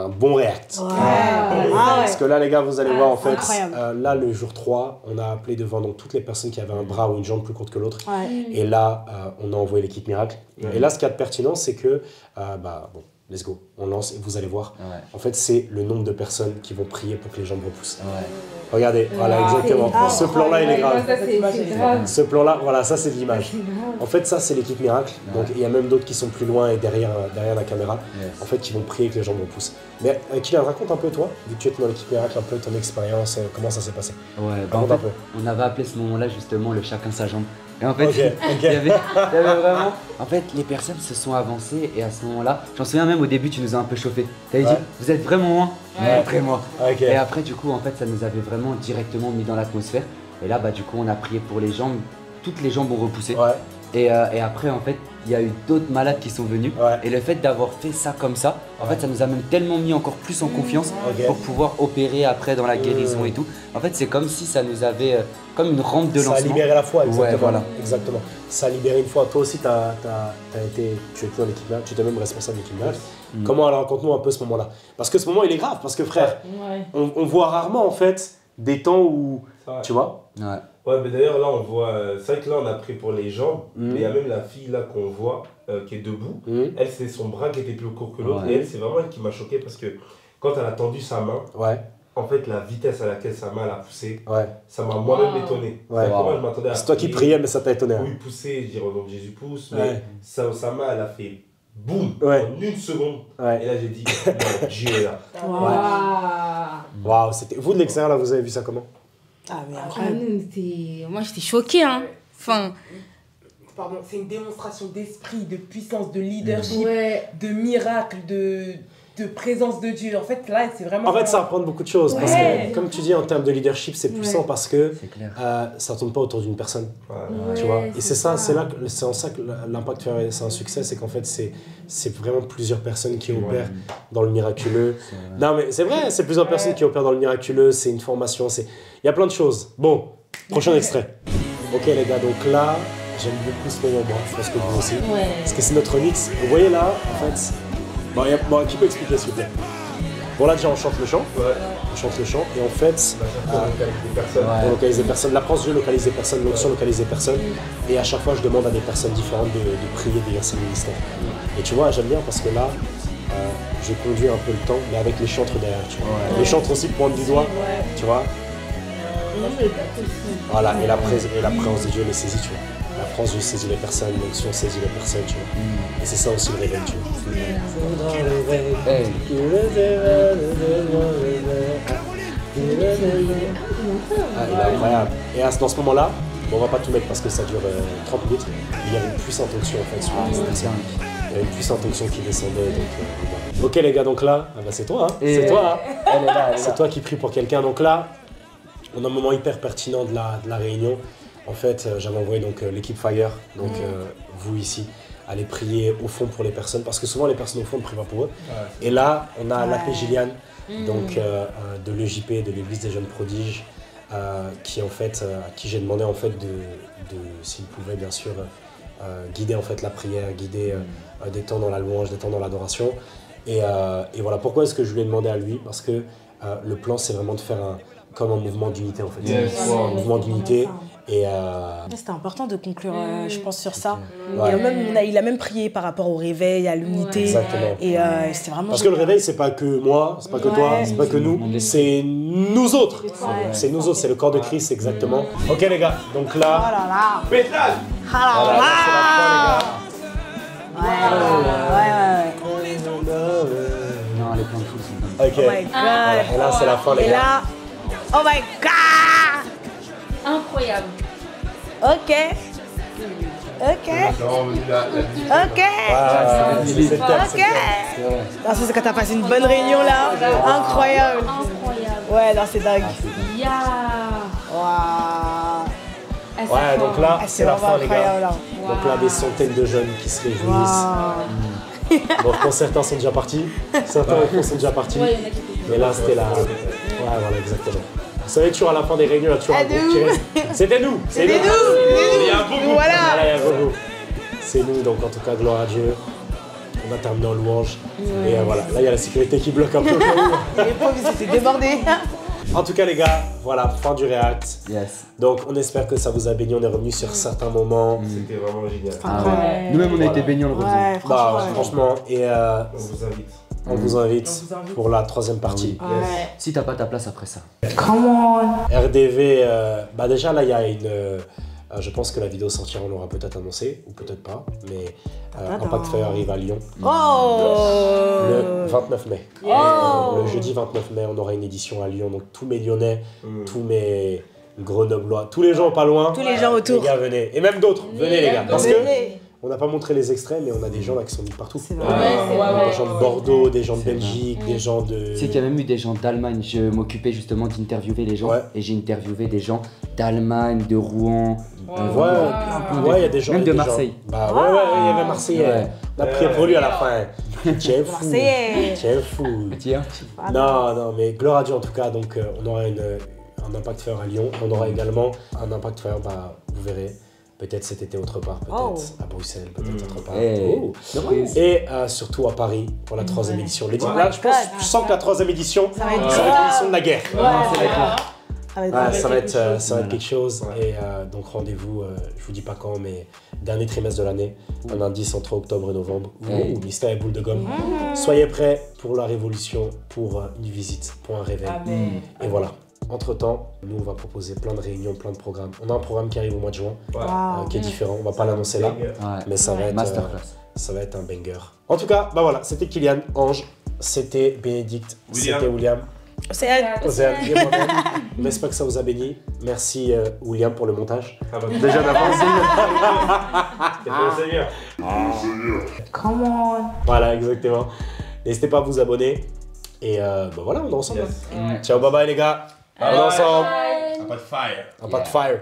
bon react. Parce que là, les gars, vous allez voir, en fait, là, le jour 3, on a appelé devant donc, toutes les personnes qui avaient un bras ou une jambe plus courte que l'autre. Et là, on a envoyé l'équipe miracle. Et là, ce qu'il y a de pertinent, c'est que, bon, let's go, on lance et vous allez voir. En fait, c'est le nombre de personnes qui vont prier pour que les jambes repoussent. Regardez, voilà, exactement. Ce plan-là, il est grave. Ce plan-là, voilà, ça, c'est de l'image. En fait, ça, c'est l'équipe miracle. Donc, il y a même d'autres qui sont plus loin et derrière la caméra, en fait, qui vont prier que les jambes repoussent. Mais Kylian, raconte un peu, toi, vu que tu es dans l'équipe miracle, un peu ton expérience, comment ça s'est passé.
Ouais, en fait, on avait appelé ce moment-là, justement, le chacun sa jambe. Et en fait, il y avait vraiment... En fait, les personnes se sont avancées et à ce moment-là, j'en souviens même au début, tu nous as un peu chauffé. Tu avais dit, vous êtes vraiment loin? Montrez-moi. Et après, du coup, en fait, ça nous avait vraiment directement mis dans l'atmosphère. Et là, du coup, on a prié pour les jambes. Toutes les jambes ont repoussé. Et après, en fait, il y a eu d'autres malades qui sont venus. Et le fait d'avoir fait ça comme ça, en fait, ça nous a même tellement mis encore plus en confiance pour pouvoir opérer après dans la guérison et tout. En fait, c'est comme si ça nous avait comme une rampe de lancement.
Ça a libéré la foi, exactement.
Ouais, voilà.
Exactement. Ça a libéré une foi. Toi aussi, tu étais dans l'équipe miracle, tu étais même responsable de l'équipe miracle. Comment, alors, raconte-nous un peu ce moment-là. Parce que ce moment, il est grave. Parce que, frère, on voit rarement, en fait, des temps où, tu vois.
Ouais, mais d'ailleurs, là, on voit. C'est vrai que là, on a pris pour les jambes, mais il y a même la fille là qu'on voit qui est debout. Elle, c'est son bras qui était plus court que l'autre. Et elle, c'est vraiment elle qui m'a choqué parce que quand elle a tendu sa main, en fait, la vitesse à laquelle sa main a poussé, ça m'a moi-même étonné. Moi, je m'attendais à.
C'est toi qui priais, mais ça t'a étonné.
Oui, pousser, dire au nom de Jésus pousse, mais sa main, elle a fait boum en une seconde. Et là, j'ai dit, non, Dieu est là.
Waouh, c'était. Vous de l'extérieur, là, vous avez vu ça comment?
Ah, mais
moi, j'étais choquée, hein. Enfin...
Pardon, c'est une démonstration d'esprit, de puissance, de leadership, de miracle, de présence de Dieu. En fait, là, c'est vraiment...
En fait, ça apprend beaucoup de choses. Parce que, comme tu dis, en termes de leadership, c'est puissant parce que ça ne tourne pas autour d'une personne. Tu vois. Et c'est ça, c'est en ça que l'impact, c'est un succès, c'est qu'en fait, c'est vraiment plusieurs personnes qui opèrent dans le miraculeux. Non, mais c'est vrai, c'est plusieurs personnes qui opèrent dans le miraculeux, c'est une formation, il y a plein de choses. Bon, prochain extrait. Ok, les gars, donc là, j'aime beaucoup ce moment, moi, je pense que vous aussi. Parce que c'est notre mix. Vous voyez là, en fait... Bon, qui peut expliquer s'il vous plaît? Bon, là déjà on chante le chant. On chante le chant et en fait on localise des personnes. L'approche de localiser des personnes, l'option localiser des personnes. Et à chaque fois je demande à des personnes différentes de prier, d'exercer le ministère. Et tu vois, j'aime bien parce que là je conduis un peu le temps, mais avec les chantres derrière. Tu vois. Les chantres aussi pointent du doigt, tu vois. Voilà, et la présence de Dieu les saisit, tu vois. La France, Dieu saisit les personnes, l'onction saisit les personnes, tu vois. Et c'est ça aussi le réveil, tu vois. Ah, il est incroyable. Et dans ce moment-là, bon, on va pas tout mettre parce que ça dure 30 minutes, il y avait une puissante onction en fait sur les personnes. Il y avait une puissante onction qui descendait. Donc, voilà. Ok les gars, donc là, ah bah, c'est toi, hein. C'est toi, hein. C'est toi qui prie pour quelqu'un. Donc là, on a un moment hyper pertinent de la réunion. En fait, j'avais envoyé donc l'équipe Fire, donc vous ici, aller prier au fond pour les personnes, parce que souvent les personnes au fond ne prient pas pour eux. Et là, on a l'AP Gilliane, donc de l'EJP, de l'Église des Jeunes Prodiges, qui en fait, à qui j'ai demandé en fait s'il pouvait bien sûr guider en fait la prière, guider des temps dans la louange, des temps dans l'adoration. Et voilà, pourquoi est-ce que je lui ai demandé à lui? Parce que le plan, c'est vraiment de faire comme un mouvement d'unité en fait. Un mouvement d'unité. Et
c'était important de conclure, je pense, sur ça. Et même, il a même prié par rapport au réveil, à l'unité.
Exactement.
Et c'était vraiment.
Parce que le réveil, c'est pas que moi, c'est pas que toi, c'est pas que nous, c'est nous autres. C'est nous autres, c'est le corps de Christ, exactement. Ok les gars, donc là.
Oh là là.
Pétage.
Voilà, c'est la fin,
Non, les plans de foule sont
les gars. Ok.
Oh my God.
Et là, c'est la fin, les
Et
gars.
là, oh my God.
Incroyable.
Ok. Ok. Ok.
C'est le thème, c'est le thème.
Non, c'est quand t'as passé une bonne réunion là. Incroyable.
Incroyable.
Ouais, non, c'est dingue.
Ya.
Waouh.
Ouais, donc là, c'est la fin, les gars.
incroyable, là.
Donc là, des centaines de jeunes qui se réjouissent. Bon, je pense que certains sont déjà partis. Certains sont déjà partis.
Ouais, il y en a qui étaient.
Mais là, c'était la. Ouais, voilà, exactement. Vous savez, toujours à la fin des réunions, il y a toujours un groupe qui reste. C'était nous!
C'était nous!
Il y a un beau groupe.
Voilà!
Voilà, il y a un gros groupe. C'est nous, donc en tout cas, gloire à Dieu. On a terminé en louange. Et voilà, là, il y a la sécurité qui bloque un peu.
Les pauvres, ils étaient débordés.
En tout cas, les gars, voilà, fin du React.
Yes.
Donc, on espère que ça vous a béni. On est revenu sur certains moments.
C'était vraiment génial.
Ah ouais. Nous-mêmes, on a été baignés en le refaisant.
Ouais,
Bah, franchement, et
On vous invite.
on vous invite pour la troisième partie.
Ouais.
Si t'as pas ta place après ça.
Come on!
RDV, bah déjà là, il y a une. Je pense que la vidéo sortira, on l'aura peut-être annoncé, ou peut-être pas, mais Impact Fire arrive à Lyon
Oh!
le 29 mai.
Oh!
Le jeudi 29 mai, on aura une édition à Lyon, donc tous mes Lyonnais, tous mes Grenoblois, tous les gens pas loin,
Tous les gens autour.
les gars, venez. Et même d'autres, venez les gars, parce que
Venez.
on n'a pas montré les extraits, mais on a des gens là qui sont venus partout.
C'est vrai.
Des gens de Bordeaux, des gens de Belgique, des gens de...
Tu sais qu'il y a même eu des gens d'Allemagne. Je m'occupais justement d'interviewer les gens.
Ouais.
Et j'ai interviewé des gens d'Allemagne, de Rouen.
Ouais, il y a des gens.
Même
il y a
de
des gens.
Marseille.
Bah ouais, il y avait Marseillais.
Ouais.
On a prié pour lui à la fin. Tiens fou.
Marseillais.
Tiens fou.
Tiens.
Non, mais gloire à Dieu en tout cas. Donc on aura un Impact Fire à Lyon. On aura également un Impact Fire, bah vous verrez. Peut-être cet été autre part, peut-être à Bruxelles, peut-être autre part.
Hey.
Et surtout à Paris pour la troisième édition. Là, je sens que la troisième édition, ça va être l'édition de la guerre. Ça va être quelque chose. Et donc rendez-vous, je vous dis pas quand, mais dernier trimestre de l'année, un indice entre octobre et novembre. Mystère et boule de gomme. Soyez prêts pour la révolution, pour une visite, pour un réveil. Et voilà. Entre-temps, nous, on va proposer plein de réunions, plein de programmes. On a un programme qui arrive au mois de juin, qui est différent. On va pas l'annoncer là, mais ça va être un banger. En tout cas, bah voilà, c'était Kylian, Ange, c'était Bénédicte, c'était William.
Océane.
Et moi-même. On espère que ça vous a béni. Merci William pour le montage.
Déjà d'avance.
Come on.
Voilà, exactement. N'hésitez pas à vous abonner. Et bah voilà, on est ensemble. Ciao, bye bye les gars. On est ensemble.
Pas de fire.
Pas de fire.